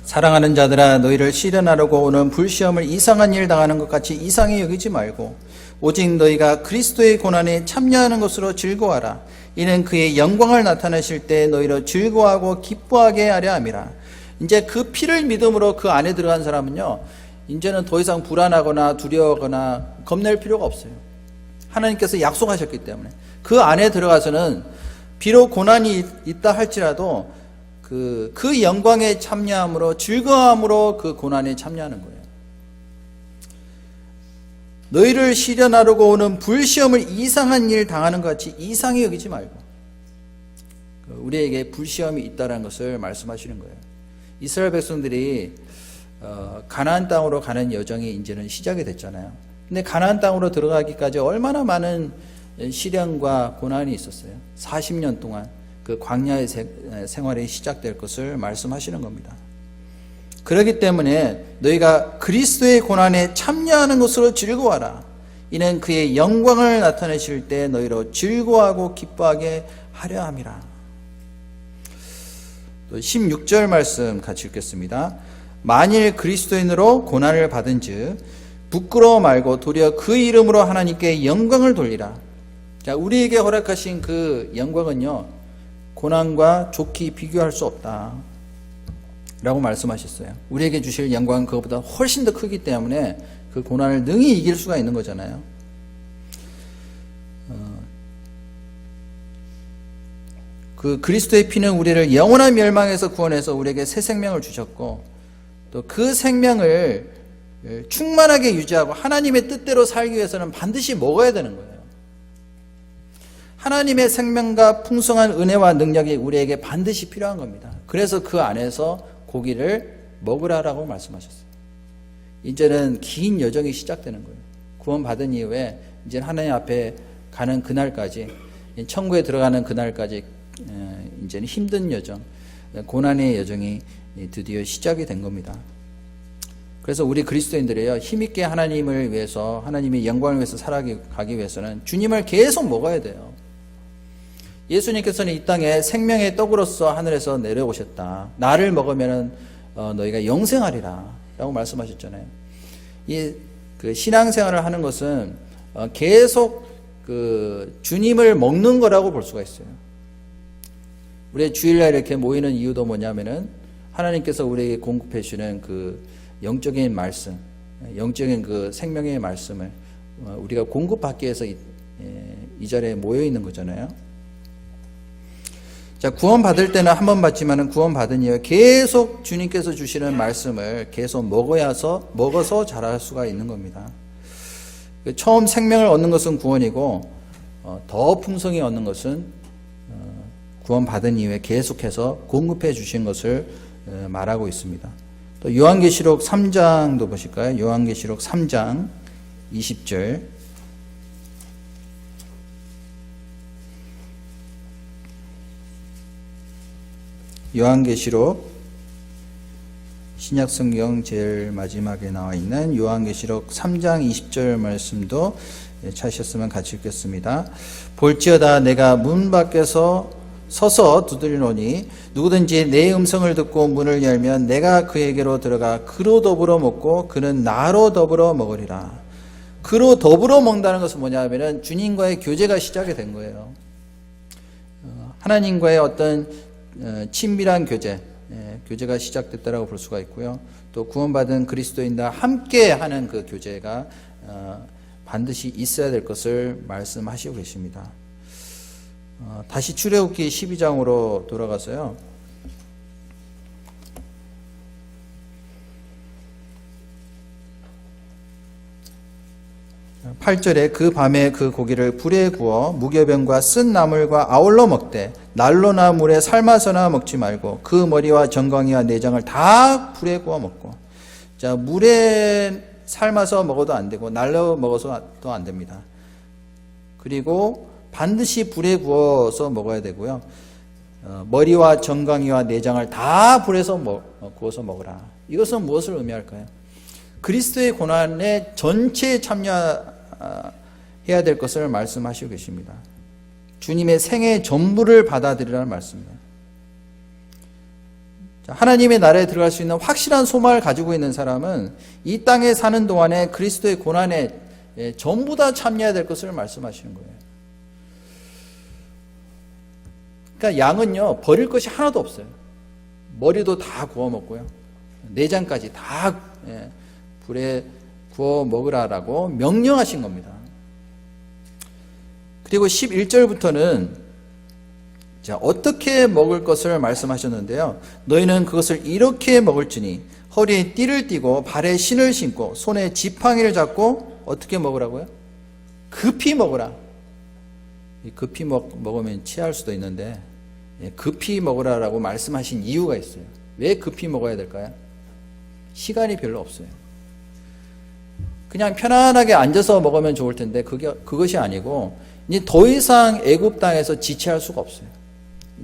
사랑하는 자들아, 너희를 시련하려고 오는 불시험을 이상한 일 당하는 것 같이 이상히 여기지 말고 오직 너희가 그리스도의 고난에 참여하는 것으로 즐거워하라. 이는 그의 영광을 나타내실 때 너희로 즐거워하고 기뻐하게 하려 함이라. 이제 그 피를 믿음으로 그 안에 들어간 사람은요, 이제는 더 이상 불안하거나 두려워하거나 겁낼 필요가 없어요. 하나님께서 약속하셨기 때문에 그 안에 들어가서는 비록 고난이 있다 할지라도 그 영광에 참여함으로, 즐거움으로 그 고난에 참여하는 거예요. 너희를 시련하려고 오는 불시험을 이상한 일 당하는 것 같이 이상히 여기지 말고, 우리에게 불시험이 있다는 것을 말씀하시는 거예요. 이스라엘 백성들이 가나안 땅으로 가는 여정이 이제는 시작이 됐잖아요. 근데 가나안 땅으로 들어가기까지 얼마나 많은 시련과 고난이 있었어요. 40년 동안 그 광야의 생활이 시작될 것을 말씀하시는 겁니다. 그렇기 때문에 너희가 그리스도의 고난에 참여하는 것으로 즐거워하라. 이는 그의 영광을 나타내실 때 너희로 즐거워하고 기뻐하게 하려 함이라. 또 16절 말씀 같이 읽겠습니다. 만일 그리스도인으로 고난을 받은즉 부끄러워 말고 도리어 그 이름으로 하나님께 영광을 돌리라. 자, 우리에게 허락하신 그 영광은요, 고난과 좋게 비교할 수 없다 라고 말씀하셨어요. 우리에게 주실 영광은 그것보다 훨씬 더 크기 때문에 그 고난을 능히 이길 수가 있는 거잖아요. 그 그리스도의 피는 우리를 영원한 멸망에서 구원해서 우리에게 새 생명을 주셨고, 또 그 생명을 충만하게 유지하고 하나님의 뜻대로 살기 위해서는 반드시 먹어야 되는 거예요. 하나님의 생명과 풍성한 은혜와 능력이 우리에게 반드시 필요한 겁니다. 그래서 그 안에서 고기를 먹으라라고 말씀하셨어요. 이제는 긴 여정이 시작되는 거예요. 구원받은 이후에 이제 하나님 앞에 가는 그날까지, 천국에 들어가는 그날까지 이제는 힘든 여정, 고난의 여정이 드디어 시작이 된 겁니다. 그래서 우리 그리스도인들이요, 힘있게 하나님을 위해서, 하나님의 영광을 위해서 살아가기 위해서는 주님을 계속 먹어야 돼요. 예수님께서는 이 땅에 생명의 떡으로서 하늘에서 내려오셨다. 나를 먹으면 너희가 영생하리라 라고 말씀하셨잖아요. 그 신앙생활을 하는 것은 계속 그 주님을 먹는 거라고 볼 수가 있어요. 우리 주일날 이렇게 모이는 이유도 뭐냐면은 하나님께서 우리에게 공급해 주시는 그 영적인 말씀, 영적인 그 생명의 말씀을 우리가 공급받기 위해서 이 자리에 모여 있는 거잖아요. 자, 구원받을 때는 한 번 받지만은 구원받은 이후에 계속 주님께서 주시는 말씀을 계속 먹어서 자랄 수가 있는 겁니다. 처음 생명을 얻는 것은 구원이고, 더 풍성히 얻는 것은 구원받은 이후에 계속해서 공급해 주신 것을 말하고 있습니다. 또 요한계시록 3장도 보실까요? 요한계시록 3장 20절. 요한계시록 신약성경 제일 마지막에 나와 있는 요한계시록 3장 20절 말씀도 찾으셨으면 같이 읽겠습니다. 볼지어다 내가 문 밖에서 서서 두드리노니 누구든지 내 음성을 듣고 문을 열면 내가 그에게로 들어가 그로 더불어 먹고 그는 나로 더불어 먹으리라. 그로 더불어 먹는다는 것은 뭐냐면은 주님과의 교제가 시작이 된 거예요. 하나님과의 어떤 친밀한 교제가 시작됐다라고 볼 수가 있고요. 또 구원받은 그리스도인과 함께 하는 그 교제가 반드시 있어야 될 것을 말씀하시고 계십니다. 다시 출애굽기 12장으로 돌아가서요. 8절에 그 밤에 그 고기를 불에 구워 무교병과 쓴 나물과 아울러 먹되 난로나 물에 삶아서나 먹지 말고 그 머리와 정강이와 내장을 다 불에 구워 먹고. 자, 물에 삶아서 먹어도 안 되고 날로 먹어서도 안 됩니다. 그리고 반드시 불에 구워서 먹어야 되고요. 머리와 정강이와 내장을 다 불에서 구워서 먹으라. 이것은 무엇을 의미할까요? 그리스도의 고난에 전체에 참여해야 될 것을 말씀하시고 계십니다. 주님의 생애 전부를 받아들이라는 말씀입니다. 하나님의 나라에 들어갈 수 있는 확실한 소망을 가지고 있는 사람은 이 땅에 사는 동안에 그리스도의 고난에 전부 다 참여해야 될 것을 말씀하시는 거예요. 그러니까 양은요, 버릴 것이 하나도 없어요. 머리도 다 구워 먹고요. 내장까지 다 불에 구워 먹으라라고 명령하신 겁니다. 그리고 11절부터는 자, 어떻게 먹을 것을 말씀하셨는데요. 너희는 그것을 이렇게 먹을지니 허리에 띠를 띠고 발에 신을 신고 손에 지팡이를 잡고 어떻게 먹으라고요? 급히 먹으라. 급히 먹으면 취할 수도 있는데 급히 먹으라라고 말씀하신 이유가 있어요. 왜 급히 먹어야 될까요? 시간이 별로 없어요. 그냥 편안하게 앉아서 먹으면 좋을 텐데 그것이 아니고 이제 더 이상 애굽 땅에서 지체할 수가 없어요.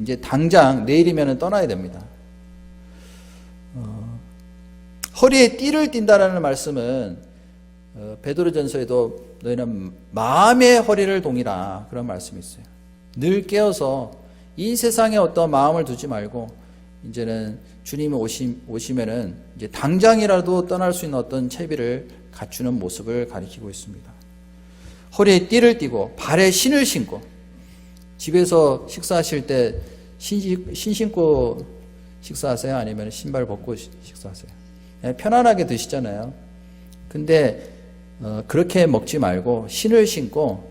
이제 당장 내일이면 떠나야 됩니다. 허리에 띠를 띈다라는 말씀은 베드로전서에도 너희는 마음의 허리를 동이라 그런 말씀이 있어요. 늘 깨어서 이 세상에 어떤 마음을 두지 말고 이제는 주님이 오시면은 이제 당장이라도 떠날 수 있는 어떤 채비를 갖추는 모습을 가리키고 있습니다. 허리에 띠를 띠고 발에 신을 신고, 집에서 식사하실 때 신 신고 식사하세요? 아니면 신발 벗고 식사하세요? 편안하게 드시잖아요. 근데 그렇게 먹지 말고 신을 신고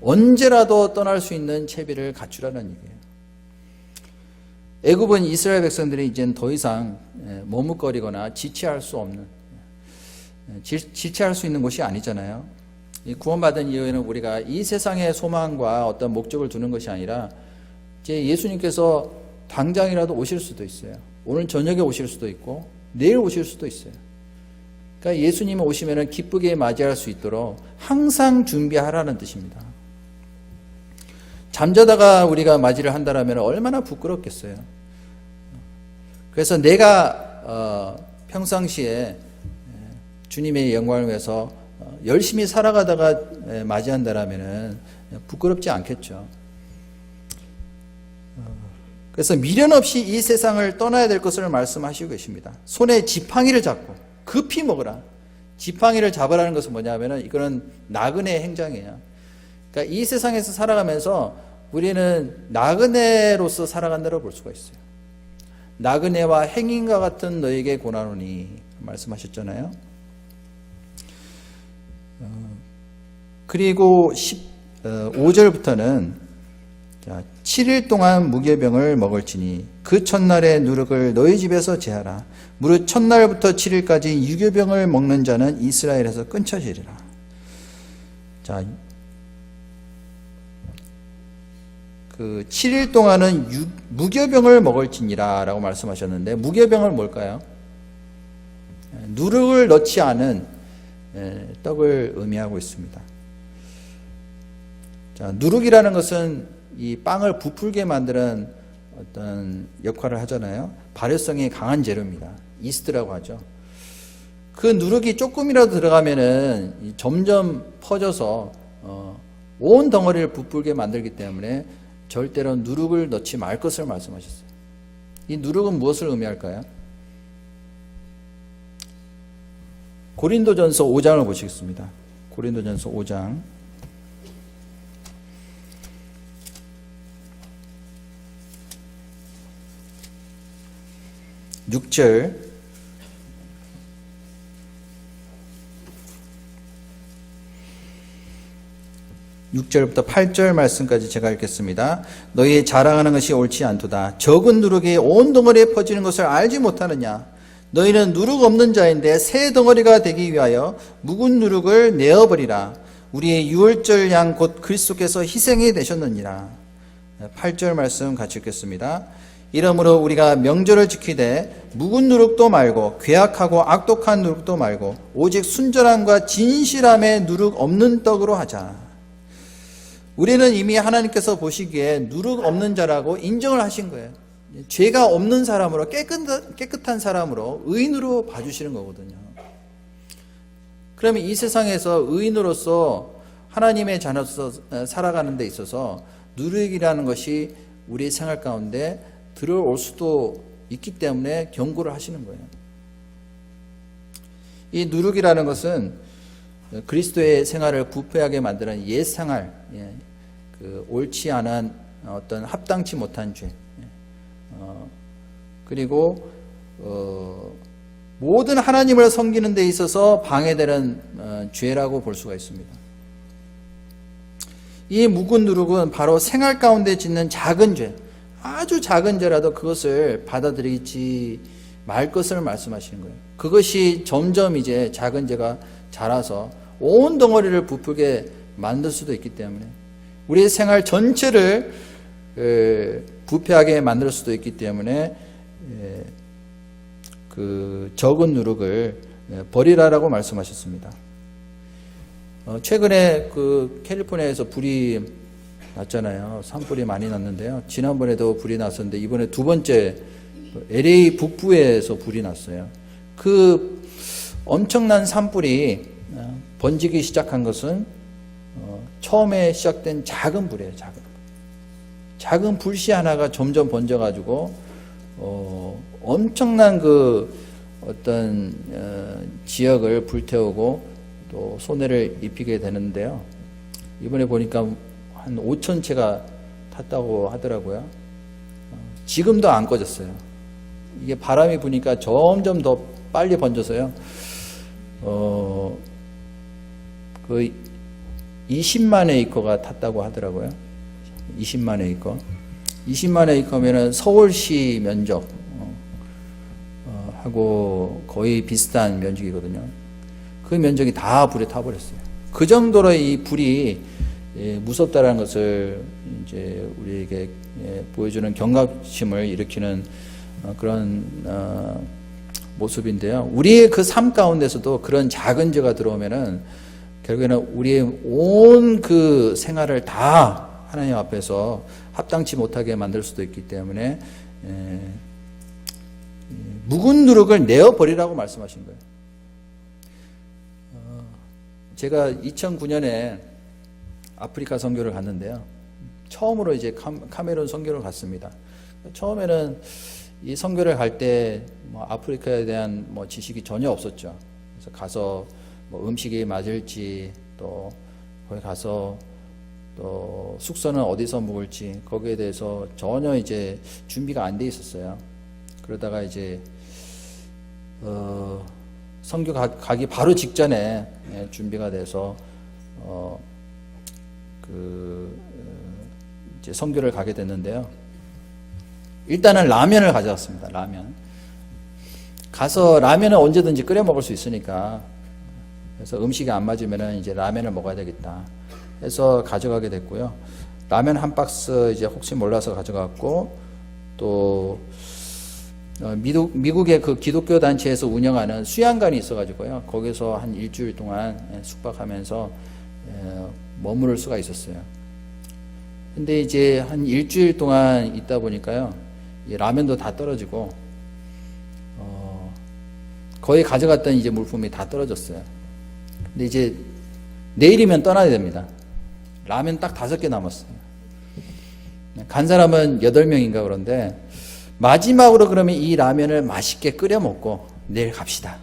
언제라도 떠날 수 있는 채비를 갖추라는 얘기예요. 애굽은 이스라엘 백성들이 이제는 더 이상 머뭇거리거나 지체할 수 없는, 지체할 수 있는 곳이 아니잖아요. 이 구원받은 이후에는 우리가 이 세상의 소망과 어떤 목적을 두는 것이 아니라 이제 예수님께서 당장이라도 오실 수도 있어요. 오늘 저녁에 오실 수도 있고 내일 오실 수도 있어요. 그러니까 예수님이 오시면 기쁘게 맞이할 수 있도록 항상 준비하라는 뜻입니다. 잠자다가 우리가 맞이를 한다면 얼마나 부끄럽겠어요. 그래서 내가 평상시에 주님의 영광을 위해서 열심히 살아가다가 맞이한다면 부끄럽지 않겠죠. 그래서 미련 없이 이 세상을 떠나야 될 것을 말씀하시고 계십니다. 손에 지팡이를 잡고 급히 먹으라. 지팡이를 잡으라는 것은 뭐냐면 이거는 나그네 행장이에요. 그러니까 이 세상에서 살아가면서 우리는 나그네로서 살아간다고 볼 수가 있어요. 나그네와 행인과 같은 너에게 고난오니 말씀하셨잖아요. 그리고 5절부터는 7일 동안 무교병을 먹을지니 그 첫날의 누룩을 너희 집에서 제하라. 무릇 첫날부터 7일까지 유교병을 먹는 자는 이스라엘에서 끊쳐지리라. 자, 그 7일 동안은 무교병을 먹을지니라 라고 말씀하셨는데, 무교병은 뭘까요? 누룩을 넣지 않은 떡을 의미하고 있습니다. 자, 누룩이라는 것은 이 빵을 부풀게 만드는 어떤 역할을 하잖아요. 발효성이 강한 재료입니다. 이스트라고 하죠. 그 누룩이 조금이라도 들어가면은 점점 퍼져서 온 덩어리를 부풀게 만들기 때문에 절대로 누룩을 넣지 말 것을 말씀하셨어요. 이 누룩은 무엇을 의미할까요? 고린도전서 5장을 보시겠습니다. 고린도전서 5장 6절 6절부터 8절 말씀까지 제가 읽겠습니다. 너희 자랑하는 것이 옳지 않도다. 적은 누룩이 온 덩어리에 퍼지는 것을 알지 못하느냐. 너희는 누룩 없는 자인데 새 덩어리가 되기 위하여 묵은 누룩을 내어버리라. 우리의 유월절 양 곧 그리스도께서 희생이 되셨느니라. 8절 말씀 같이 읽겠습니다. 이러므로 우리가 명절을 지키되 묵은 누룩도 말고 괴악하고 악독한 누룩도 말고 오직 순전함과 진실함의 누룩 없는 떡으로 하자. 우리는 이미 하나님께서 보시기에 누룩 없는 자라고 인정을 하신 거예요. 죄가 없는 사람으로, 깨끗한 사람으로, 의인으로 봐주시는 거거든요. 그러면 이 세상에서 의인으로서 하나님의 자녀로서 살아가는 데 있어서 누룩이라는 것이 우리 생활 가운데 들어올 수도 있기 때문에 경고를 하시는 거예요. 이 누룩이라는 것은 그리스도의 생활을 부패하게 만드는 옛 생활, 그 옳지 않은 어떤 합당치 못한 죄, 그리고 모든 하나님을 섬기는 데 있어서 방해되는 죄라고 볼 수가 있습니다. 이 묵은 누룩은 바로 생활 가운데 짓는 작은 죄, 아주 작은 죄라도 그것을 받아들이지 말 것을 말씀하시는 거예요. 그것이 점점 이제 작은 죄가 자라서 온 덩어리를 부풀게 만들 수도 있기 때문에 우리의 생활 전체를 부패하게 만들 수도 있기 때문에 그 적은 누룩을 버리라라고 말씀하셨습니다. 최근에 그 캘리포니아에서 불이 났잖아요. 산불이 많이 났는데요. 지난번에도 불이 났었는데 이번에 두 번째 LA 북부에서 불이 났어요. 그 엄청난 산불이 번지기 시작한 것은 처음에 시작된 작은 불이에요. 작은 불씨 하나가 점점 번져가지고 엄청난 그 어떤 지역을 불태우고 또 손해를 입히게 되는데요. 이번에 보니까 한 5천 채가 탔다고 하더라고요. 지금도 안 꺼졌어요. 이게 바람이 부니까 점점 더 빨리 번져서요. 그 20만 에이커가 탔다고 하더라고요. 20만 에이커. 20만 에이커면은 서울시 면적 하고 거의 비슷한 면적이거든요. 그 면적이 다 불에 타버렸어요. 그 정도로 이 불이 무섭다라는 것을 이제 우리에게 보여주는 경각심을 일으키는 그런 모습인데요. 우리의 그 삶 가운데서도 그런 작은 죄가 들어오면은 결국에는 우리의 온 그 생활을 다 하나님 앞에서 합당치 못하게 만들 수도 있기 때문에 묵은 누룩을 내어버리라고 말씀하신 거예요. 제가 2009년에 아프리카 선교를 갔는데요. 처음으로 이제 카메룬 선교를 갔습니다. 처음에는 이 선교를 갈 때 뭐 아프리카에 대한 뭐 지식이 전혀 없었죠. 그래서 가서 뭐 음식이 맞을지 또 거기 가서 또 숙소는 어디서 묵을지 거기에 대해서 전혀 이제 준비가 안 돼 있었어요. 그러다가 이제 선교 가기 바로 직전에 준비가 돼서 이제 선교를 가게 됐는데요. 일단은 라면을 가져왔습니다. 라면. 가서 라면은 언제든지 끓여 먹을 수 있으니까 그래서 음식이 안 맞으면은 이제 라면을 먹어야 되겠다 해서 가져가게 됐고요. 라면 한 박스 이제 혹시 몰라서 가져갔고 또 미국의 그 기독교 단체에서 운영하는 수양관이 있어가지고요. 거기서 한 일주일 동안 숙박하면서 머무를 수가 있었어요. 근데 이제 한 일주일 동안 있다 보니까요. 이 라면도 다 떨어지고 거의 가져갔던 이제 물품이 다 떨어졌어요. 근데 이제 내일이면 떠나야 됩니다. 라면 딱 5개 남았어요. 간 사람은 8명인가 그런데 마지막으로 그러면 이 라면을 맛있게 끓여 먹고 내일 갑시다.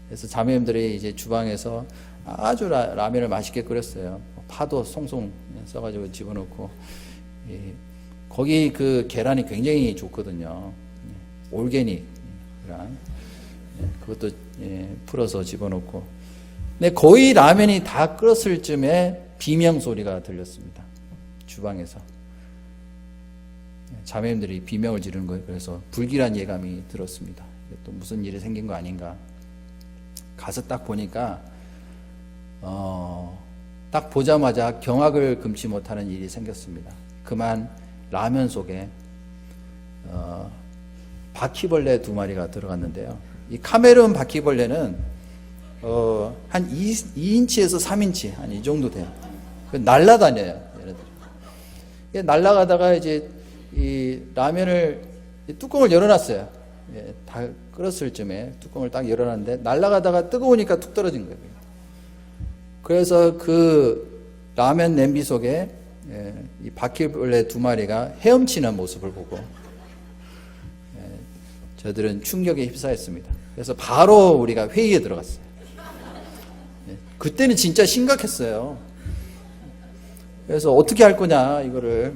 그래서 자매님들이 이제 주방에서 아주 라면을 맛있게 끓였어요. 파도 송송 써가지고 집어넣고 거기 그 계란이 굉장히 좋거든요. 올게닉 계란 그것도 풀어서 집어넣고. 근데 거의 라면이 다 끓었을 쯤에 비명 소리가 들렸습니다. 주방에서 자매님들이 비명을 지르는 거예요. 그래서 불길한 예감이 들었습니다. 또 무슨 일이 생긴 거 아닌가. 가서 딱 보니까 딱 보자마자 경악을 금치 못하는 일이 생겼습니다. 그만 라면 속에 바퀴벌레 2마리가 들어갔는데요. 이 카메룬 바퀴벌레는 한 2인치에서 3인치 한 이 정도 돼요. 날라다녀요. 얘네들이. 날라가다가 이제 이 라면을 뚜껑을 열어놨어요. 다 끓었을 쯤에 뚜껑을 딱 열어놨는데 날라가다가 뜨거우니까 툭 떨어진 거예요. 그래서 그 라면 냄비 속에 이 바퀴벌레 2마리가 헤엄치는 모습을 보고 저들은 충격에 휩싸였습니다. 그래서 바로 우리가 회의에 들어갔어요. 그때는 진짜 심각했어요. 그래서 어떻게 할 거냐 이거를.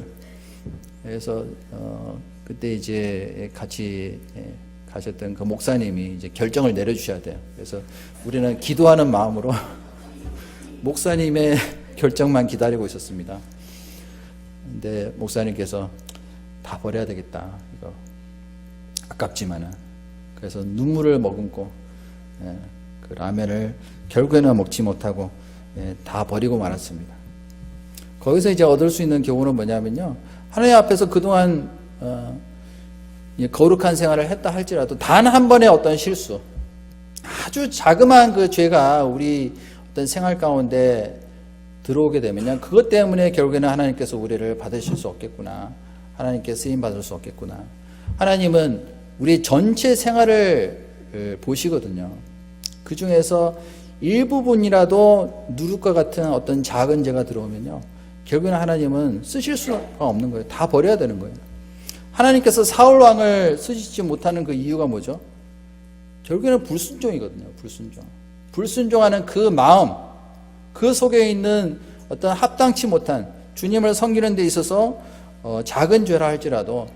그래서 그때 이제 같이 가셨던 그 목사님이 이제 결정을 내려주셔야 돼요. 그래서 우리는 기도하는 마음으로 목사님의 결정만 기다리고 있었습니다. 근데 목사님께서 다 버려야 되겠다. 이거 아깝지만은. 그래서 눈물을 머금고 그 라면을 결국에는 먹지 못하고 다 버리고 말았습니다. 거기서 이제 얻을 수 있는 교훈은 뭐냐면요. 하나님 앞에서 그동안 거룩한 생활을 했다 할지라도 단 한 번의 어떤 실수, 아주 자그마한 그 죄가 우리 어떤 생활 가운데 들어오게 되면요. 그것 때문에 결국에는 하나님께서 우리를 받으실 수 없겠구나. 하나님께 쓰임 받을 수 없겠구나. 하나님은 우리 전체 생활을 보시거든요. 그 중에서 일부분이라도 누룩과 같은 어떤 작은 죄가 들어오면요, 결국에는 하나님은 쓰실 수가 없는 거예요. 다 버려야 되는 거예요. 하나님께서 사울 왕을 쓰시지 못하는 그 이유가 뭐죠? 결국에는 불순종이거든요. 불순종하는 그 마음, 그 속에 있는 어떤 합당치 못한, 주님을 섬기는 데 있어서 작은 죄라 할지라도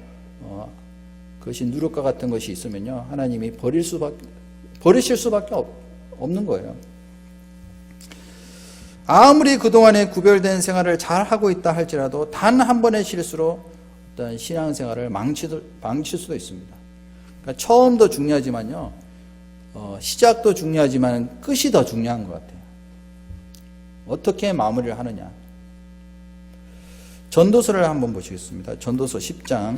그것이 누룩과 같은 것이 있으면요, 하나님이 버리실 수밖에 없는 거예요. 아무리 그동안에 구별된 생활을 잘 하고 있다 할지라도 단 한 번의 실수로 어떤 신앙생활을 망칠 수도 있습니다. 그러니까 처음도 중요하지만요, 시작도 중요하지만 끝이 더 중요한 것 같아요. 어떻게 마무리를 하느냐. 전도서를 한번 보시겠습니다. 전도서 10장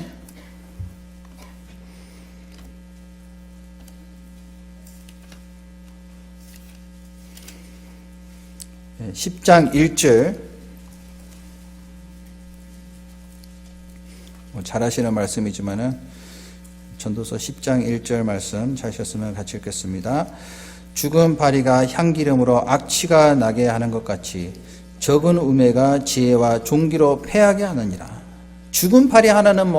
1절, 잘 하시는 말씀이지만은 전도서 10장 1절 말씀 찾으셨으면 같이 읽겠습니다. 죽은 파리가 향기름으로 악취가 나게 하는 것 같이 적은 우매가 지혜와 종기로 패하게 하느니라. 죽은 파리 하나는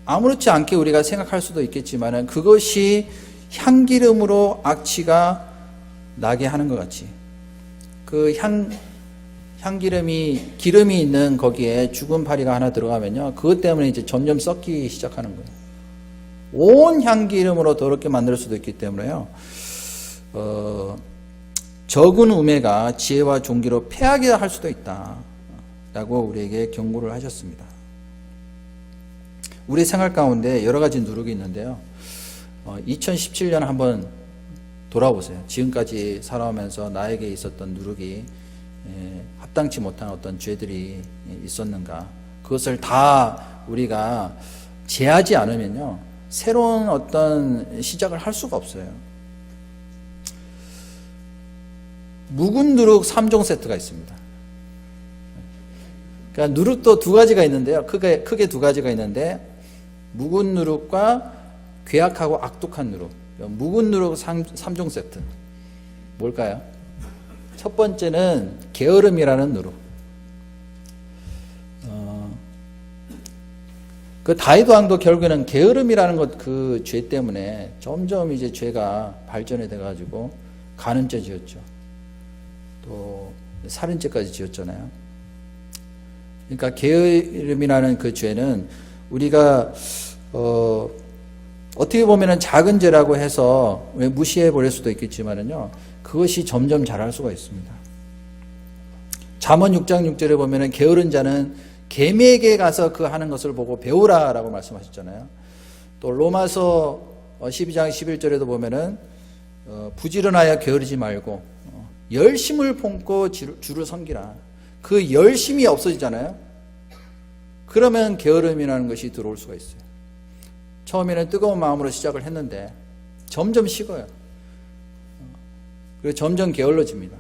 아무렇지 않게 우리가 생각할 수도 있겠지만은 그것이 향기름으로 악취가 나게 하는 것 같이, 그 향기름이, 기름이 있는 거기에 죽은 파리가 하나 들어가면요, 그것 때문에 이제 점점 썩기 시작하는 거예요. 온 향기름으로 더럽게 만들 수도 있기 때문에요, 적은 우매가 지혜와 종기로 패하게 할 수도 있다 라고 우리에게 경고를 하셨습니다. 우리 생활 가운데 여러 가지 누룩이 있는데요, 2017년 한번 돌아보세요. 지금까지 살아오면서 나에게 있었던 누룩이 합당치 못한 어떤 죄들이 있었는가, 그것을 다 우리가 제하지 않으면요, 새로운 어떤 시작을 할 수가 없어요. 묵은 누룩 3종 세트가 있습니다. 그러니까 누룩도 두 가지가 있는데요, 크게 두 가지가 있는데, 묵은 누룩과 괴악하고 악독한 누룩, 묵은 누룩 3종 세트. 뭘까요? 첫 번째는 게으름이라는 누룩. 그 다윗 왕도 결국에는 게으름이라는 그 죄 때문에 점점 이제 죄가 발전이 돼가지고 간음죄 지었죠. 또 살인죄까지 지었잖아요. 그러니까 게으름이라는 그 죄는 우리가 어떻게 보면은 작은 죄라고 해서 무시해 버릴 수도 있겠지만은요, 그것이 점점 자랄 수가 있습니다. 잠언 6장 6절에 보면은 게으른 자는 개미에게 가서 그 하는 것을 보고 배우라라고 말씀하셨잖아요. 또 로마서 12장 11절에도 보면은 부지런하여 게으르지 말고 열심을 품고 주를 섬기라. 그 열심이 없어지잖아요. 그러면 게으름이라는 것이 들어올 수가 있어요. 처음에는 뜨거운 마음으로 시작을 했는데 점점 식어요. 그리고 점점 게을러집니다.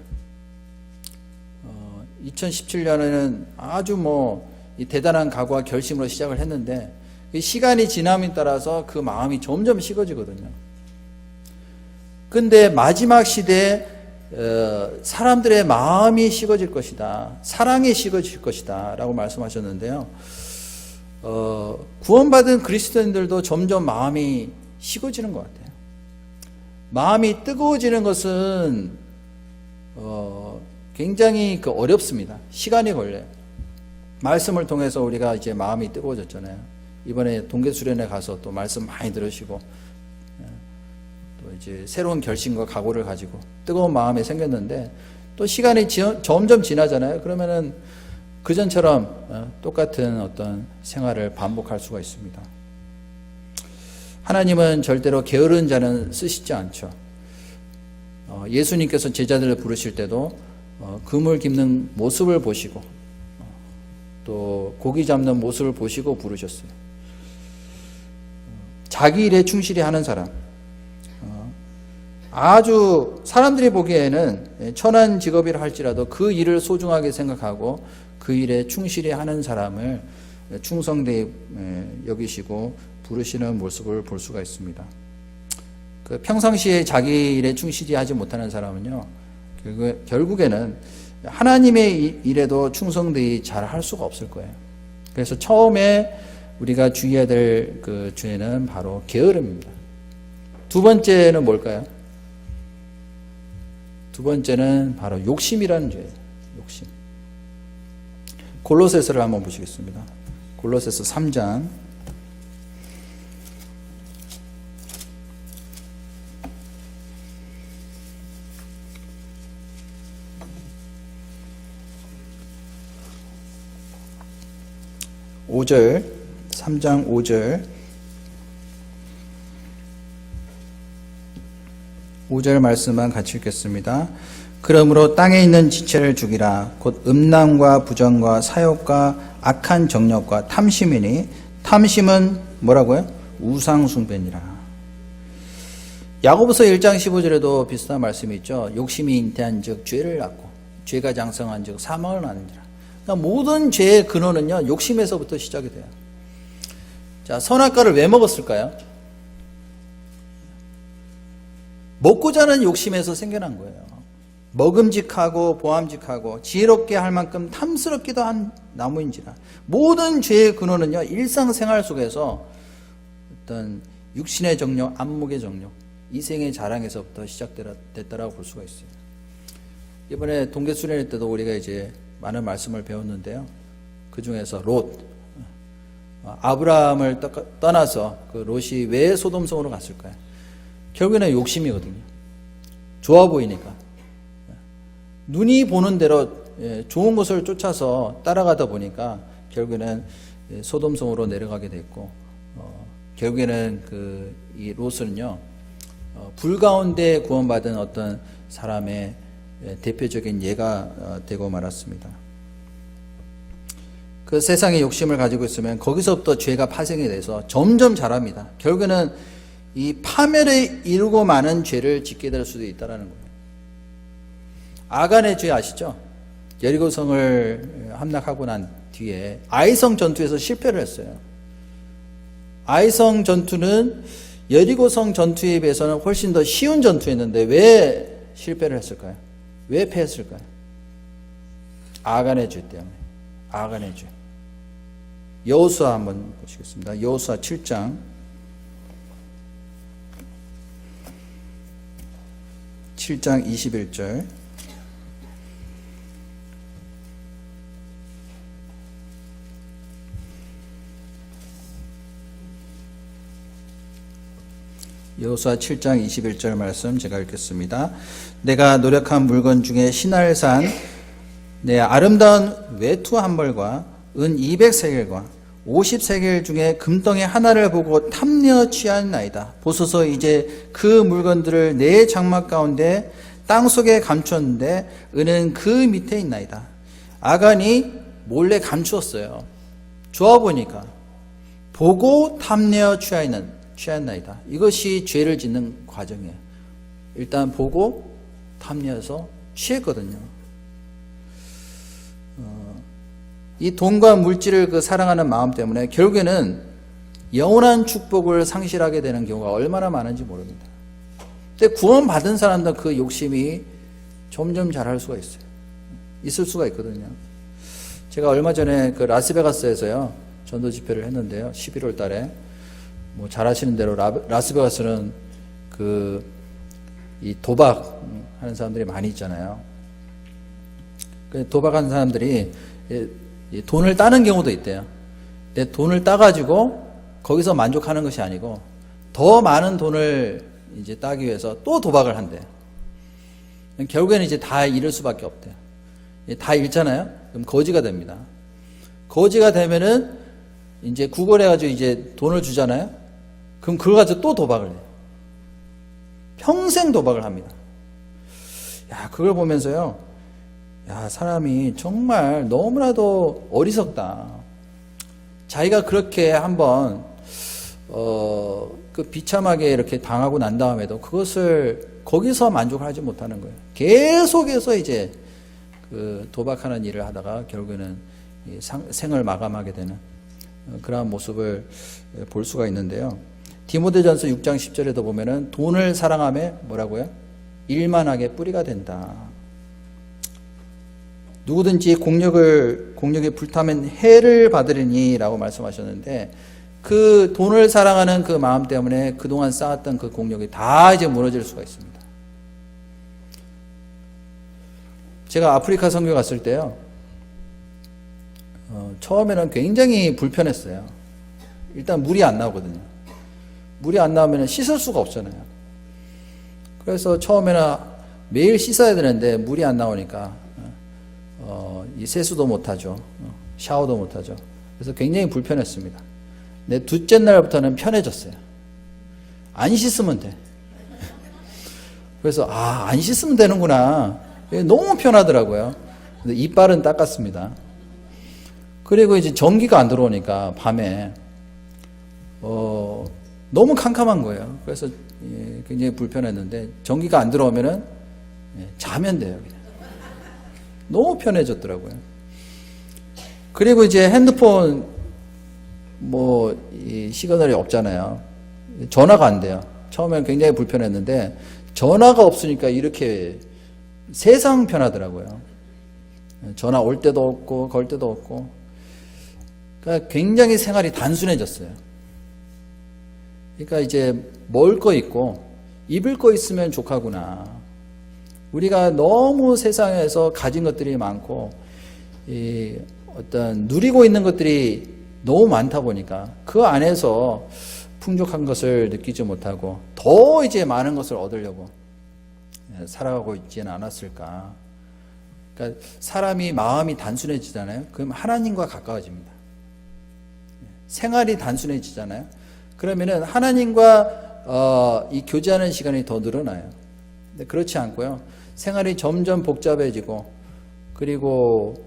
2017년에는 아주 이 대단한 각오와 결심으로 시작을 했는데, 시간이 지남에 따라서 그 마음이 점점 식어지거든요. 근데 마지막 시대에 사람들의 마음이 식어질 것이다, 사랑이 식어질 것이다 라고 말씀하셨는데요, 구원받은 그리스도인들도 점점 마음이 식어지는 것 같아요. 마음이 뜨거워지는 것은 굉장히 어렵습니다. 시간이 걸려요. 말씀을 통해서 우리가 이제 마음이 뜨거워졌잖아요. 이번에 동계수련회 가서 또 말씀 많이 들으시고, 또 이제 새로운 결심과 각오를 가지고 뜨거운 마음이 생겼는데, 또 시간이 점점 지나잖아요. 그러면은 그전처럼 똑같은 어떤 생활을 반복할 수가 있습니다. 하나님은 절대로 게으른 자는 쓰시지 않죠. 예수님께서 제자들을 부르실 때도 그물 깁는 모습을 보시고 또 고기 잡는 모습을 보시고 부르셨어요. 자기 일에 충실히 하는 사람, 아주 사람들이 보기에는 천한 직업이라 할지라도 그 일을 소중하게 생각하고 그 일에 충실히 하는 사람을 충성되이 여기시고 부르시는 모습을 볼 수가 있습니다. 그 평상시에 자기 일에 충실히 하지 못하는 사람은요, 결국에는 하나님의 일에도 충성되이 잘 할 수가 없을 거예요. 그래서 처음에 우리가 주의해야 될 그 죄는 바로 게으름입니다. 두 번째는 뭘까요? 두 번째는 바로 욕심이라는 죄예요. 욕심. 골로새서를 한번 보시겠습니다. 골로새서 3장 5절, 3장 5절 말씀만 같이 읽겠습니다. 그러므로 땅에 있는 지체를 죽이라. 곧 음란과 부정과 사욕과 악한 정욕과 탐심이니, 탐심은 뭐라고요? 우상 숭배니라. 야고보서 1장 15절에도 비슷한 말씀이 있죠. 욕심이 잉태한 즉 죄를 낳고 죄가 장성한 즉 사망을 낳느니라. 그러니까 모든 죄의 근원은요, 욕심에서부터 시작이 돼요. 자, 선악과를 왜 먹었을까요? 먹고자 하는 욕심에서 생겨난 거예요. 먹음직하고 보암직하고 지혜롭게 할 만큼 탐스럽기도 한 나무인지라. 모든 죄의 근원은요, 일상생활 속에서 어떤 육신의 정욕, 안목의 정욕, 이생의 자랑에서부터 시작됐다라고 볼 수가 있어요. 이번에 동계 수련회 때도 우리가 이제 많은 말씀을 배웠는데요. 그 중에서 롯, 아브라함을 떠나서 그 롯이 왜 소돔성으로 갔을까요? 결국에는 욕심이거든요. 좋아 보이니까. 눈이 보는 대로 좋은 것을 쫓아서 따라가다 보니까 결국에는 소돔성으로 내려가게 됐고, 결국에는 이 롯은요, 불 가운데 구원받은 어떤 사람의 대표적인 예가 되고 말았습니다. 그 세상의 욕심을 가지고 있으면 거기서부터 죄가 파생이 돼서 점점 자랍니다. 결국에는 이 파멸에 이르고 마는 죄를 짓게 될 수도 있다는 거예요. 아간의 죄 아시죠? 여리고성을 함락하고 난 뒤에 아이성 전투에서 실패를 했어요. 아이성 전투는 여리고성 전투에 비해서는 훨씬 더 쉬운 전투였는데 왜 실패를 했을까요? 왜 패했을까요? 아간의 죄 때문에. 아간의 죄. 여호수아 한번 보시겠습니다. 여호수아 7장 21절. 여호수아 7장 21절 말씀 제가 읽겠습니다. 내가 노력한 물건 중에 신할산 내 아름다운 외투 한 벌과 은 200세겔과 50세겔 중에 금덩이 하나를 보고 탐내어 취하나이다. 보소서 이제 그 물건들을 내 장막 가운데 땅속에 감추었는데 은은 그 밑에 있나이다. 아간이 몰래 감추었어요. 좋아 보니까. 보고 탐내어 취하나이다. 이것이 죄를 짓는 과정이에요. 일단 보고 탐내어서 취했거든요. 이 돈과 물질을 사랑하는 마음 때문에 결국에는 영원한 축복을 상실하게 되는 경우가 얼마나 많은지 모릅니다. 근데 구원받은 사람도 그 욕심이 점점 자랄 수가 있을 수가 있거든요. 제가 얼마 전에 그 라스베가스에서요, 전도 집회를 했는데요. 11월 달에. 뭐 잘 아시는 대로 라스베가스는 이 도박 하는 사람들이 많이 있잖아요. 그 도박하는 사람들이 돈을 따는 경우도 있대요. 내 돈을 따가지고 거기서 만족하는 것이 아니고 더 많은 돈을 이제 따기 위해서 또 도박을 한대요. 결국에는 이제 다 잃을 수밖에 없대요. 다 잃잖아요. 그럼 거지가 됩니다. 거지가 되면은 이제 구걸해가지고 이제 돈을 주잖아요. 그럼 그걸 가지고 또 도박을 해요. 평생 도박을 합니다. 야, 그걸 보면서요, 야, 사람이 정말 너무나도 어리석다. 자기가 그렇게 한번 그 비참하게 이렇게 당하고 난 다음에도 그것을 거기서 만족을 하지 못하는 거예요. 계속해서 이제 그 도박하는 일을 하다가 결국에는 생을 마감하게 되는 그러한 모습을 볼 수가 있는데요. 디모데전서 6장 10절에도 보면은 돈을 사랑하며 뭐라고요? 일만하게 뿌리가 된다. 누구든지 공력에 불타면 해를 받으리니 라고 말씀하셨는데, 그 돈을 사랑하는 그 마음 때문에 그동안 쌓았던 그 공력이 다 이제 무너질 수가 있습니다. 제가 아프리카 선교 갔을 때요, 처음에는 굉장히 불편했어요. 일단 물이 안 나오거든요. 물이 안 나오면 씻을 수가 없잖아요. 그래서 처음에는 매일 씻어야 되는데 물이 안 나오니까 이 세수도 못하죠. 샤워도 못하죠. 그래서 굉장히 불편했습니다. 근데 둘째 날부터는 편해졌어요. 안 씻으면 돼. 그래서 안 씻으면 되는구나. 너무 편하더라고요. 근데 이빨은 닦았습니다. 그리고 이제 전기가 안 들어오니까 밤에 너무 캄캄한 거예요. 그래서 굉장히 불편했는데 전기가 안 들어오면은 자면 돼요. 그냥. 너무 편해졌더라고요. 그리고 이제 핸드폰 이 시그널이 없잖아요. 전화가 안 돼요. 처음엔 굉장히 불편했는데 전화가 없으니까 이렇게 세상 편하더라고요. 전화 올 때도 없고 걸 때도 없고. 그러니까 굉장히 생활이 단순해졌어요. 그러니까 이제 먹을 거 있고 입을 거 있으면 족하구나. 우리가 너무 세상에서 가진 것들이 많고 어떤 누리고 있는 것들이 너무 많다 보니까 그 안에서 풍족한 것을 느끼지 못하고 더 이제 많은 것을 얻으려고 살아가고 있지는 않았을까. 그러니까 사람이 마음이 단순해지잖아요. 그럼 하나님과 가까워집니다. 생활이 단순해지잖아요. 그러면은 하나님과 이 교제하는 시간이 더 늘어나요. 근데 그렇지 않고요. 생활이 점점 복잡해지고 그리고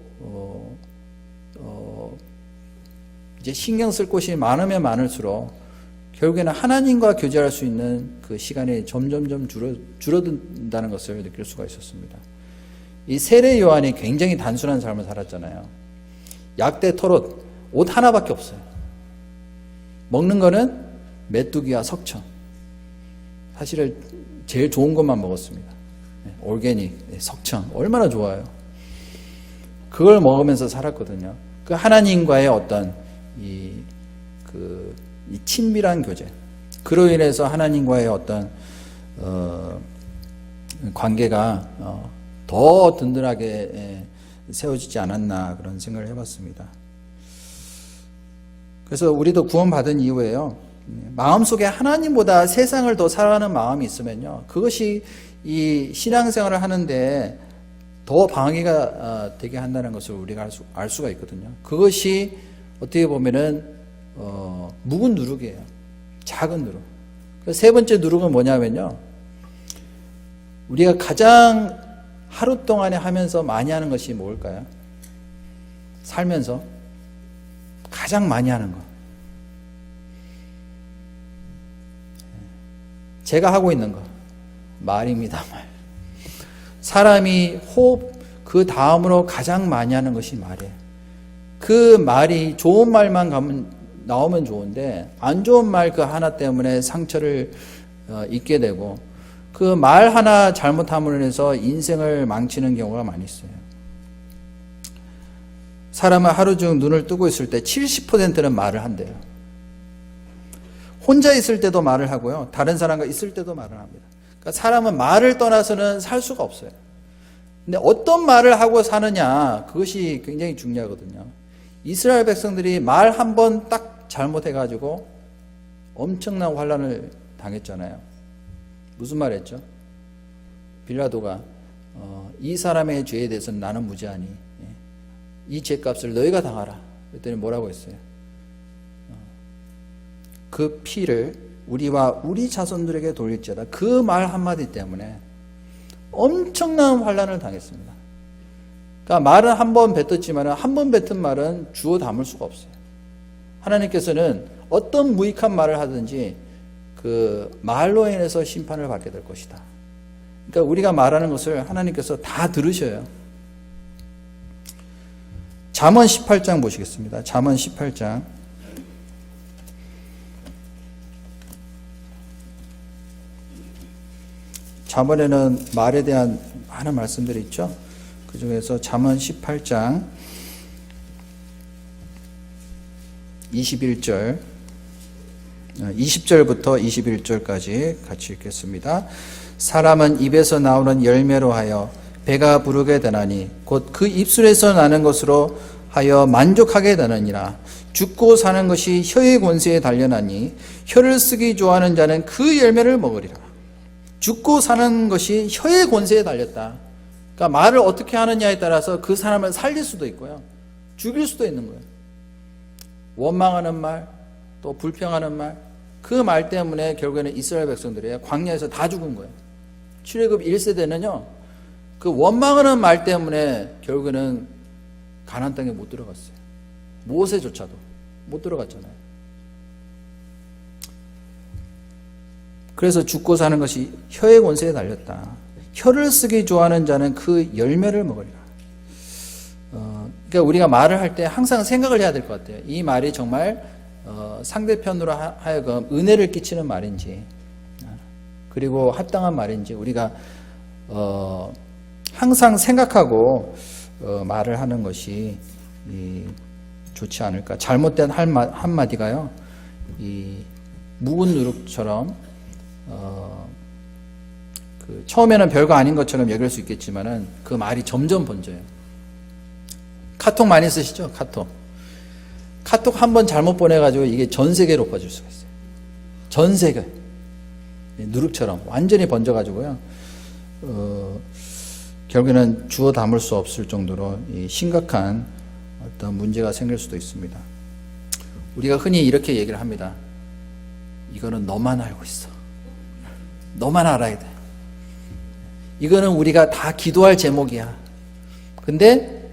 이제 신경 쓸 곳이 많으면 많을수록 결국에는 하나님과 교제할 수 있는 그 시간이 점점점 줄어든다는 것을 느낄 수가 있었습니다. 이 세례 요한이 굉장히 단순한 삶을 살았잖아요. 약대 털옷, 옷 하나밖에 없어요. 먹는 거는 메뚜기와 석청. 사실은 제일 좋은 것만 먹었습니다. 올게닉, 석청. 얼마나 좋아요. 그걸 먹으면서 살았거든요. 그 하나님과의 어떤 이 친밀한 교제. 그로 인해서 하나님과의 어떤 관계가 더 든든하게 세워지지 않았나 그런 생각을 해봤습니다. 그래서 우리도 구원받은 이후에요, 마음속에 하나님보다 세상을 더 사랑하는 마음이 있으면요, 그것이 이 신앙생활을 하는데 더 방해가 되게 한다는 것을 우리가 알 수가 있거든요. 그것이 어떻게 보면은 묵은 누룩이에요. 작은 누룩. 세 번째 누룩은 뭐냐면요, 우리가 가장 하루 동안에 하면서 많이 하는 것이 뭘까요? 살면서 가장 많이 하는 거. 제가 하고 있는 거. 말입니다, 말. 사람이 호흡, 그 다음으로 가장 많이 하는 것이 말이에요. 그 말이 좋은 말만 나오면 좋은데, 안 좋은 말 그 하나 때문에 상처를 입게 되고, 그 말 하나 잘못함으로 인해서 인생을 망치는 경우가 많이 있어요. 사람은 하루 중 눈을 뜨고 있을 때 70%는 말을 한대요. 혼자 있을 때도 말을 하고요, 다른 사람과 있을 때도 말을 합니다. 그러니까 사람은 말을 떠나서는 살 수가 없어요. 근데 어떤 말을 하고 사느냐, 그것이 굉장히 중요하거든요. 이스라엘 백성들이 말 한 번 딱 잘못해가지고 엄청난 환란을 당했잖아요. 무슨 말 했죠? 빌라도가 이 사람의 죄에 대해서는 나는 무죄하니 이 죄값을 너희가 당하라. 그랬더니 뭐라고 했어요? 그 피를 우리와 우리 자손들에게 돌릴지어다. 그 말 한마디 때문에 엄청난 환란을 당했습니다. 그러니까 말은 한 번 뱉었지만 한 번 뱉은 말은 주워 담을 수가 없어요. 하나님께서는 어떤 무익한 말을 하든지 그 말로 인해서 심판을 받게 될 것이다. 그러니까 우리가 말하는 것을 하나님께서 다 들으셔요. 잠언 18장 보시겠습니다. 잠언 18장. 잠언에는 말에 대한 많은 말씀들이 있죠. 그 중에서 잠언 18장 21절 20절부터 21절까지 같이 읽겠습니다. 사람은 입에서 나오는 열매로 하여 배가 부르게 되나니 곧 그 입술에서 나는 것으로 하여 만족하게 되느니라. 죽고 사는 것이 혀의 권세에 달려나니 혀를 쓰기 좋아하는 자는 그 열매를 먹으리라. 죽고 사는 것이 혀의 권세에 달렸다. 그러니까 말을 어떻게 하느냐에 따라서 그 사람을 살릴 수도 있고요, 죽일 수도 있는 거예요. 원망하는 말, 또 불평하는 말, 그 말 때문에 결국에는 이스라엘 백성들이 광야에서 다 죽은 거예요. 출애굽 1세대는요 그 원망하는 말 때문에 결국에는 가나안 땅에 못 들어갔어요. 모세조차도 못 들어갔잖아요. 그래서 죽고 사는 것이 혀의 권세에 달렸다. 혀를 쓰기 좋아하는 자는 그 열매를 먹으리라. 그러니까 우리가 말을 할 때 항상 생각을 해야 될 것 같아요. 이 말이 정말 상대편으로 하여금 은혜를 끼치는 말인지, 그리고 합당한 말인지 우리가 항상 생각하고 말을 하는 것이 좋지 않을까. 잘못된 한마디가요, 이 묵은 누룩처럼 처음에는 별거 아닌 것처럼 여길 수 있겠지만은 그 말이 점점 번져요. 카톡 많이 쓰시죠? 카톡 한 번 잘못 보내가지고 이게 전 세계로 퍼질 수가 있어요. 전 세계. 누룩처럼 완전히 번져가지고요. 결국에는 주워 담을 수 없을 정도로 심각한 어떤 문제가 생길 수도 있습니다. 우리가 흔히 이렇게 얘기를 합니다. 이거는 너만 알고 있어. 너만 알아야 돼. 이거는 우리가 다 기도할 제목이야. 근데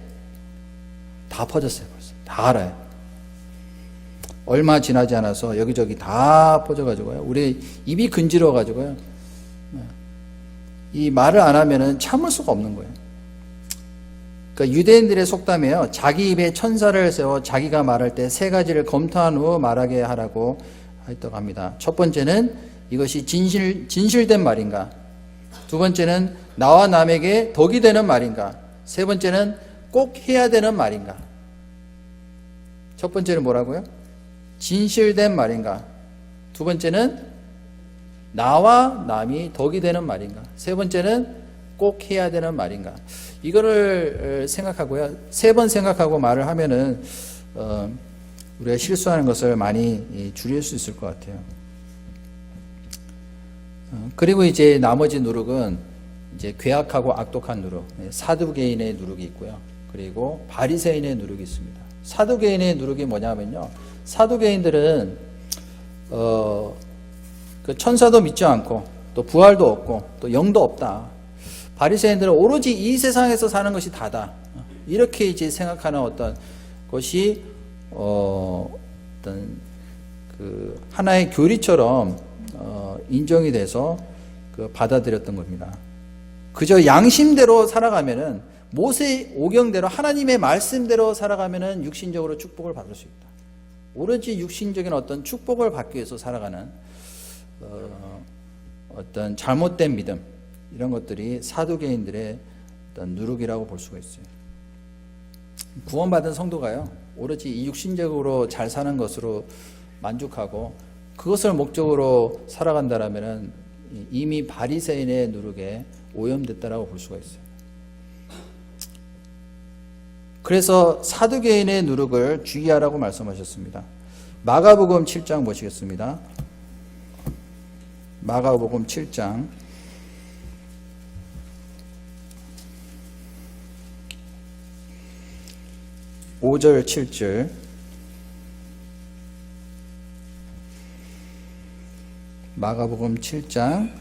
다 퍼졌어요. 벌써. 다 알아요. 얼마 지나지 않아서 여기저기 다 퍼져가지고요. 우리 입이 근지러워가지고요. 이 말을 안 하면은 참을 수가 없는 거예요. 그러니까 유대인들의 속담이에요. 자기 입에 천사를 세워 자기가 말할 때 세 가지를 검토한 후 말하게 하라고 했다고 합니다. 첫 번째는 이것이 진실된 말인가? 두 번째는 나와 남에게 덕이 되는 말인가? 세 번째는 꼭 해야 되는 말인가? 첫 번째는 뭐라고요? 진실된 말인가? 두 번째는 나와 남이 덕이 되는 말인가? 세 번째는 꼭 해야 되는 말인가? 이거를 생각하고요. 세 번 생각하고 말을 하면은 우리가 실수하는 것을 많이 줄일 수 있을 것 같아요. 그리고 이제 나머지 누룩은 이제 괴악하고 악독한 누룩, 사두개인의 누룩이 있고요. 그리고 바리새인의 누룩이 있습니다. 사두개인의 누룩이 뭐냐면요, 사두개인들은 그 천사도 믿지 않고 또 부활도 없고 또 영도 없다. 바리새인들은 오로지 이 세상에서 사는 것이 다다. 이렇게 이제 생각하는 어떤 것이 어떤 그 하나의 교리처럼 인정이 돼서 그 받아들였던 겁니다. 그저 양심대로 살아가면은, 모세 오경대로 하나님의 말씀대로 살아가면은 육신적으로 축복을 받을 수 있다. 오로지 육신적인 어떤 축복을 받기 위해서 살아가는 어떤 잘못된 믿음, 이런 것들이 사두개인들의 어떤 누룩이라고 볼 수가 있어요. 구원받은 성도가요, 오로지 이 육신적으로 잘 사는 것으로 만족하고 그것을 목적으로 살아간다라면은 이미 바리새인의 누룩에 오염됐다라고 볼 수가 있어요. 그래서 사두개인의 누룩을 주의하라고 말씀하셨습니다. 마가복음 7장 보시겠습니다. 마가복음 7장 5절 7절. 마가복음 7장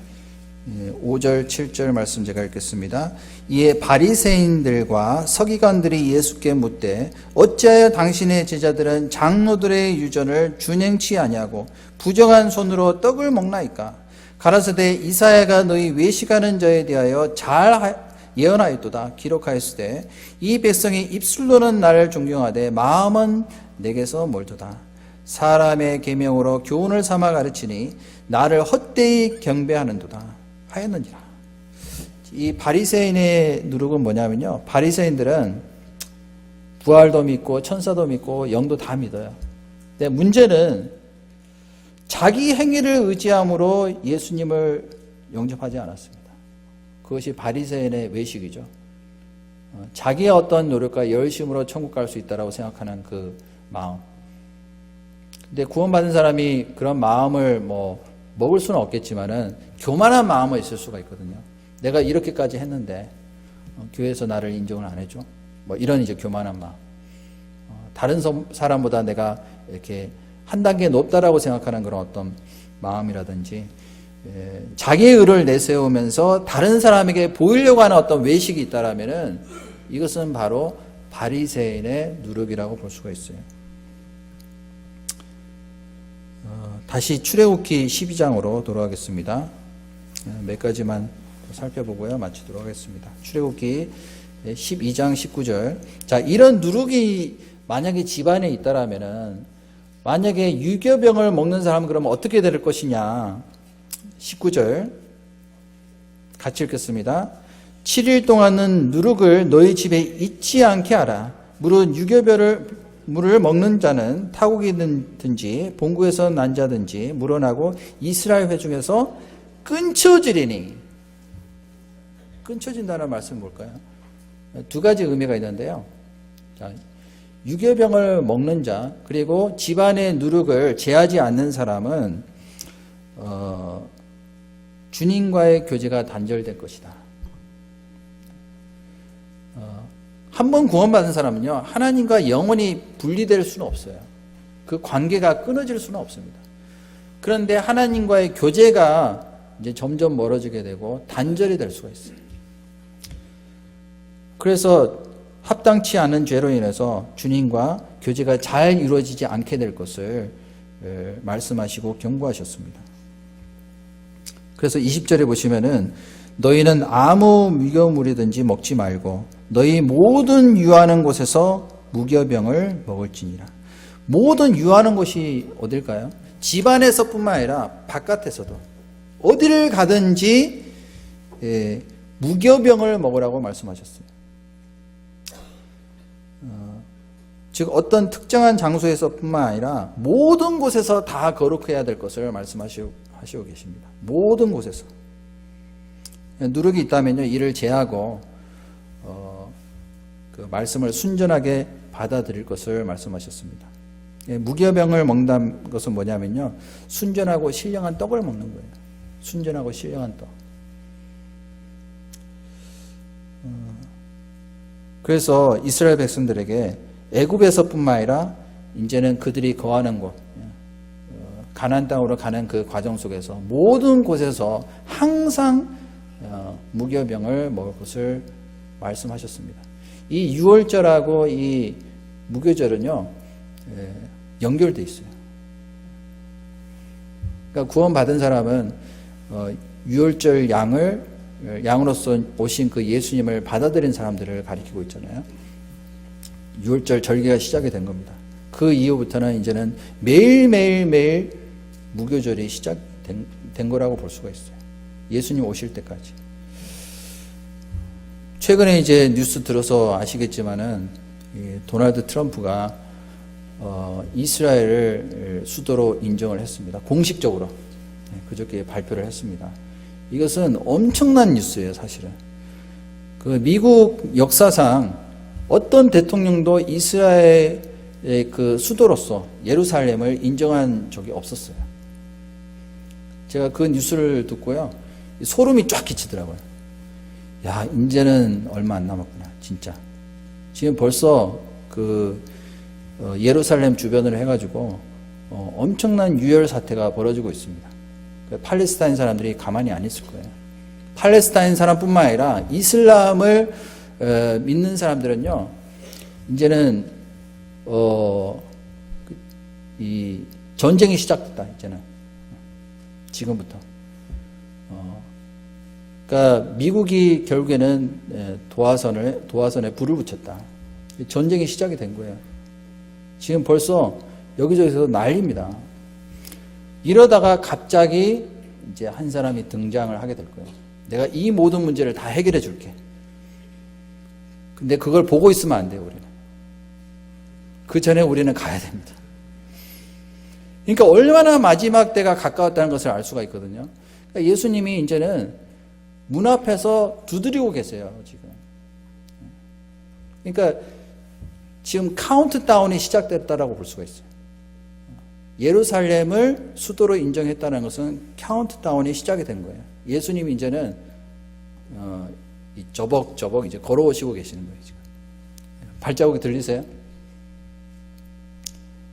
5절 7절 말씀 제가 읽겠습니다. 이에 바리새인들과 서기관들이 예수께 묻되 어찌하여 당신의 제자들은 장로들의 유전을 준행치 아니하고 부정한 손으로 떡을 먹나이까? 가라사대 이사야가 너희 외식하는 자에 대하여 잘 예언하였도다. 기록하였으되 이 백성이 입술로는 나를 존경하되 마음은 내게서 멀도다. 사람의 계명으로 교훈을 삼아 가르치니 나를 헛되이 경배하는도다 하였느니라. 이 바리새인의 누룩은 뭐냐면요. 바리새인들은 부활도 믿고 천사도 믿고 영도 다 믿어요. 근데 문제는 자기 행위를 의지함으로 예수님을 영접하지 않았습니다. 그것이 바리새인의 외식이죠. 자기의 어떤 노력과 열심으로 천국 갈 수 있다고 생각하는 그 마음. 근데 구원받은 사람이 그런 마음을 먹을 수는 없겠지만은 교만한 마음은 있을 수가 있거든요. 내가 이렇게까지 했는데 교회에서 나를 인정을 안 해줘. 이런 이제 교만한 마음. 다른 사람보다 내가 이렇게 한 단계 높다라고 생각하는 그런 어떤 마음이라든지 자기의 의를 내세우면서 다른 사람에게 보이려고 하는 어떤 외식이 있다라면은 이것은 바로 바리새인의 누룩이라고 볼 수가 있어요. 다시 출애굽기 12장으로 돌아가겠습니다. 몇 가지만 살펴보고요. 마치도록 하겠습니다. 출애굽기 12장 19절. 자, 이런 누룩이 만약에 집안에 있다라면은 만약에 유교병을 먹는 사람은 그러면 어떻게 될 것이냐. 19절 같이 읽겠습니다. 7일 동안은 누룩을 너희 집에 잊지 않게 하라. 물을 먹는 자는 타국이든지 본국에서 난 자든지 물어나고 이스라엘 회중에서 끊쳐지리니. 끊쳐진다는 말씀은 뭘까요? 두 가지 의미가 있는데요. 자, 유교병을 먹는 자 그리고 집안의 누룩을 제하지 않는 사람은 주님과의 교제가 단절될 것이다. 한 번 구원받은 사람은요, 하나님과 영원히 분리될 수는 없어요. 그 관계가 끊어질 수는 없습니다. 그런데 하나님과의 교제가 이제 점점 멀어지게 되고 단절이 될 수가 있어요. 그래서 합당치 않은 죄로 인해서 주님과 교제가 잘 이루어지지 않게 될 것을 말씀하시고 경고하셨습니다. 그래서 20절에 보시면은 너희는 아무 무교물이든지 먹지 말고 너희 모든 유하는 곳에서 무교병을 먹을지니라. 모든 유하는 곳이 어딜까요? 집안에서뿐만 아니라 바깥에서도 어디를 가든지 무교병을 먹으라고 말씀하셨어요. 즉 어떤 특정한 장소에서뿐만 아니라 모든 곳에서 다 거룩해야 될 것을 말씀하시고 계십니다. 모든 곳에서. 누룩이 있다면요, 이를 제하고 그 말씀을 순전하게 받아들일 것을 말씀하셨습니다. 무교병을 먹는다는 것은 뭐냐면요, 순전하고 신령한 떡을 먹는 거예요. 순전하고 신령한 떡. 그래서 이스라엘 백성들에게 애굽에서뿐만 아니라 이제는 그들이 거하는 곳, 가나안 땅으로 가는 그 과정 속에서 모든 곳에서 항상 무교병을 먹을 것을 말씀하셨습니다. 이 유월절하고 이 무교절은요, 연결돼 있어요. 그러니까 구원받은 사람은 유월절 양으로서 오신 그 예수님을 받아들인 사람들을 가리키고 있잖아요. 유월절 절기가 시작이 된 겁니다. 그 이후부터는 이제는 매일 무교절이 시작된 거라고 볼 수가 있어요. 예수님 오실 때까지. 최근에 이제 뉴스 들어서 아시겠지만은 도널드 트럼프가 이스라엘을 수도로 인정을 했습니다. 공식적으로 그저께 발표를 했습니다. 이것은 엄청난 뉴스예요, 사실은. 그 미국 역사상 어떤 대통령도 이스라엘의 그 수도로서 예루살렘을 인정한 적이 없었어요. 제가 그 뉴스를 듣고요, 소름이 쫙 끼치더라고요. 야, 이제는 얼마 안 남았구나, 진짜. 지금 벌써 그 예루살렘 주변을 해가지고 엄청난 유혈 사태가 벌어지고 있습니다. 팔레스타인 사람들이 가만히 안 있을 거예요. 팔레스타인 사람뿐만 아니라 이슬람을 믿는 사람들은요, 이제는 이 전쟁이 시작됐다. 이제는 지금부터. 그러니까 미국이 결국에는 도화선에 불을 붙였다. 전쟁이 시작이 된 거예요. 지금 벌써 여기저기서 난리입니다. 이러다가 갑자기 이제 한 사람이 등장을 하게 될 거예요. 내가 이 모든 문제를 다 해결해 줄게. 근데 그걸 보고 있으면 안 돼요, 우리는. 그 전에 우리는 가야 됩니다. 그러니까 얼마나 마지막 때가 가까웠다는 것을 알 수가 있거든요. 그러니까 예수님이 이제는 문 앞에서 두드리고 계세요, 지금. 그러니까 지금 카운트다운이 시작됐다라고 볼 수가 있어요. 예루살렘을 수도로 인정했다는 것은 카운트다운이 시작이 된 거예요. 예수님이 이제는 이 저벅저벅 이제 걸어오시고 계시는 거예요, 지금. 발자국이 들리세요?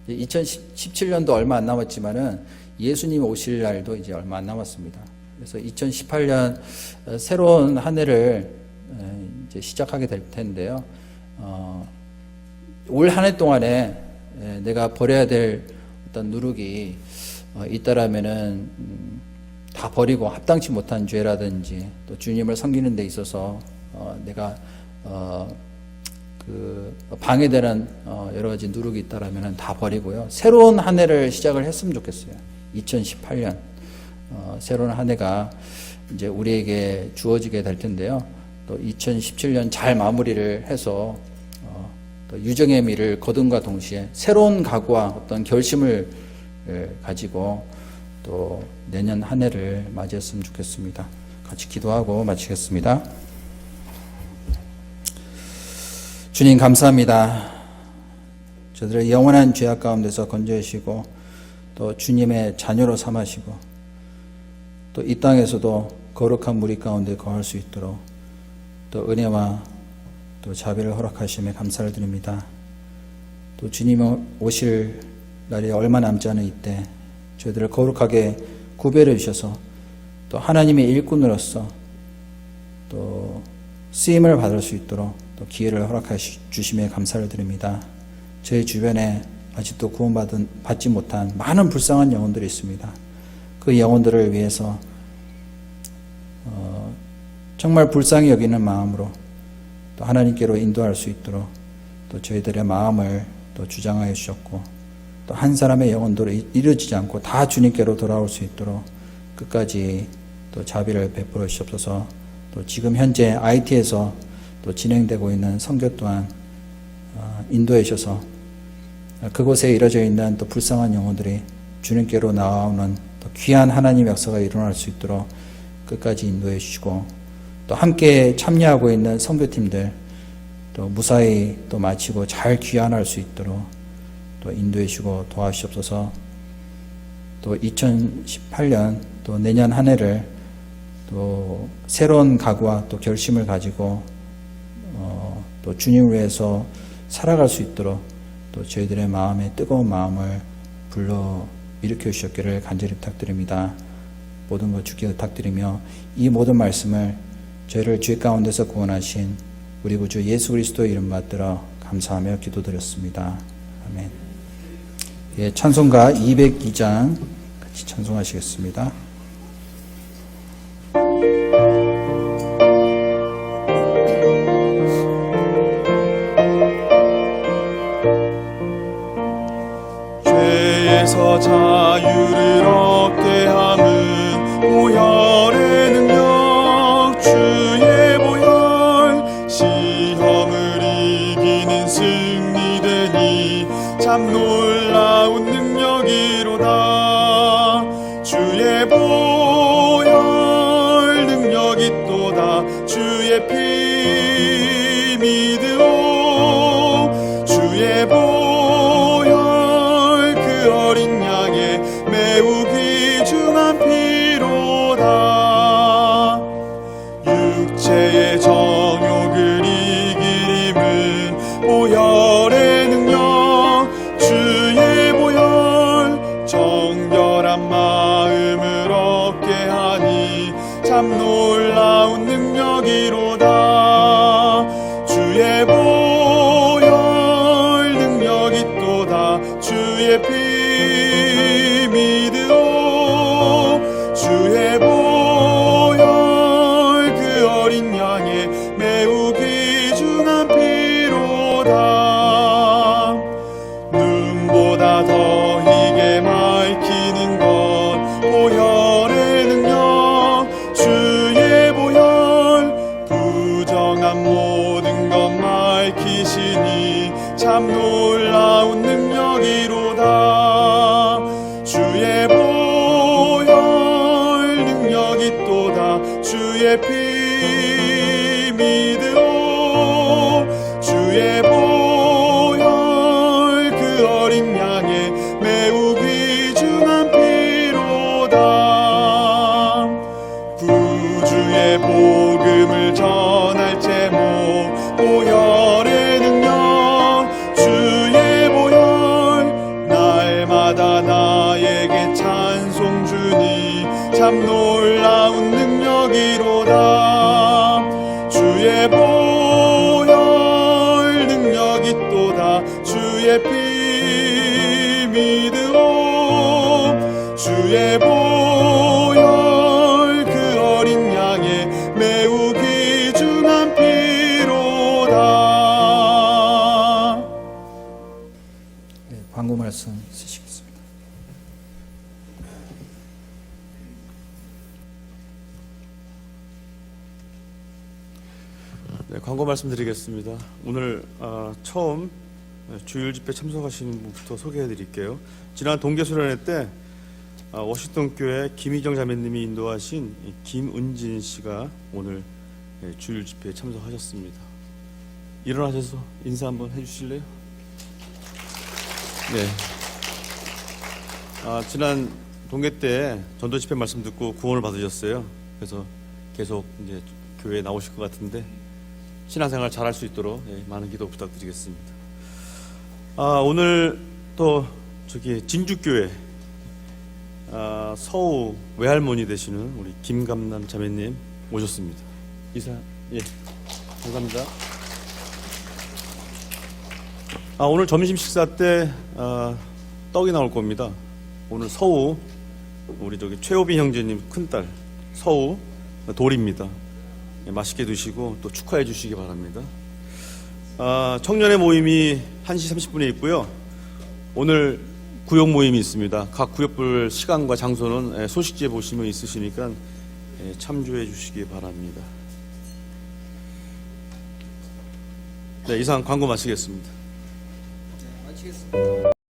2017년도 얼마 안 남았지만은 예수님 오실 날도 이제 얼마 안 남았습니다. 그래서 2018년 새로운 한 해를 이제 시작하게 될 텐데요. 올 한 해 동안에 내가 버려야 될 어떤 누룩이 있다라면은 다 버리고 합당치 못한 죄라든지 또 주님을 섬기는 데 있어서 내가 그 방해되는 여러 가지 누룩이 있다라면은 다 버리고요. 새로운 한 해를 시작을 했으면 좋겠어요. 2018년 새로운 한 해가 이제 우리에게 주어지게 될 텐데요. 또 2017년 잘 마무리를 해서 또 유정의 미를 거둠과 동시에 새로운 각오와 어떤 결심을 가지고 또 내년 한 해를 맞이했으면 좋겠습니다. 같이 기도하고 마치겠습니다. 주님 감사합니다. 저들을 영원한 죄악 가운데서 건져주시고 또 주님의 자녀로 삼으시고 또 이 땅에서도 거룩한 무리 가운데 거할 수 있도록 또 은혜와 또 자비를 허락하심에 감사를 드립니다. 또 주님 오실 날이 얼마 남지 않은 이때 저희들을 거룩하게 구별해 주셔서 또 하나님의 일꾼으로서 또 쓰임을 받을 수 있도록 또 기회를 허락해 주심에 감사를 드립니다. 저희 주변에 아직도 받지 못한 많은 불쌍한 영혼들이 있습니다. 그 영혼들을 위해서 정말 불쌍히 여기는 마음으로 또 하나님께로 인도할 수 있도록 또 저희들의 마음을 또 주장하여 주셨고 또 한 사람의 영혼도 이루어지지 않고 다 주님께로 돌아올 수 있도록 끝까지 또 자비를 베풀어 주시옵소서. 또 지금 현재 IT에서 또 진행되고 있는 선교 또한 인도해 주셔서 그곳에 이루어져 있는 또 불쌍한 영혼들이 주님께로 나오는 또 귀한 하나님 역사가 일어날 수 있도록 끝까지 인도해 주시고 또 함께 참여하고 있는 선교팀들 또 무사히 또 마치고 잘 귀환할 수 있도록 또 인도해 주시고 도와주시옵소서. 또 2018년 또 내년 한 해를 또 새로운 각오와 또 결심을 가지고 또 주님을 위해서 살아갈 수 있도록 또 저희들의 마음에 뜨거운 마음을 불러 일으켜 주셨기를 간절히 부탁드립니다. 모든 것 주께 부탁드리며 이 모든 말씀을 저희를 죄 가운데서 구원하신 우리 구주 예수 그리스도의 이름 받들어 감사하며 기도드렸습니다. 아멘. 예, 찬송가 202장 같이 찬송하시겠습니다. 죄에서 자유를 얻게 함은 보혈의 능력 주의 보혈 시험을 이기는 승리되니 참 놀라운 능력이로다. 주의 보혈 능력이 또다. 주의 피 믿으오. 주의 보혈 그 어린 양의 매우 귀중한 피로다. 육체의 정욕을 이길 힘은 보혈의 능력 주의 보혈 정결한 마음을 얻게 하니 참 놀라운 능력이로다. 주의 보혈 능력이 또다. 주의 피 믿으오. 주의 보혈 그 어린 양의 매우 귀중한 피로다. 눈보다 더 희게 밝히는 것 보혈의 능력 주의 보혈 주의 피 믿으오 주의 보혈 그 어린 양의 매우 귀중한 피로다. 구주의 복음을 전할 제목 보혈의 능력 주의 보혈 날마다 나에게 찬송 주니 참 놀라운 능력이로다. 주의 보혈 능력이 또다. 주의 피 믿으오 주의 보혈 그 어린 양의 매우 귀중한 피로다. 네, 광고 말씀 쓰시겠습니다. 네, 광고 말씀드리겠습니다. 오늘 처음 주일 집회 참석하시는 분부터 소개해드릴게요. 지난 동계수련회 때 워싱턴 교회 김희정 자매님이 인도하신 김은진 씨가 오늘 주일 집회에 참석하셨습니다. 일어나셔서 인사 한번 해주실래요? 네. 지난 동계 때 전도 집회 말씀 듣고 구원을 받으셨어요. 그래서 계속 이제 교회에 나오실 것 같은데 신앙생활 잘할 수 있도록 많은 기도 부탁드리겠습니다. 오늘 또 진주교회 서우 외할머니 되시는 우리 김감남 자매님 오셨습니다. 이사 감사합니다. 오늘 점심 식사 때 떡이 나올 겁니다. 오늘 서우 우리 최호빈 형제님 큰딸 서우 돌입니다. 맛있게 드시고 또 축하해 주시기 바랍니다. 청년의 모임이 1시 30분에 있고요. 오늘 구역 모임이 있습니다. 각 구역별 시간과 장소는 소식지에 보시면 있으시니까 참조해 주시기 바랍니다. 네, 이상 광고 마치겠습니다. 마치겠습니다.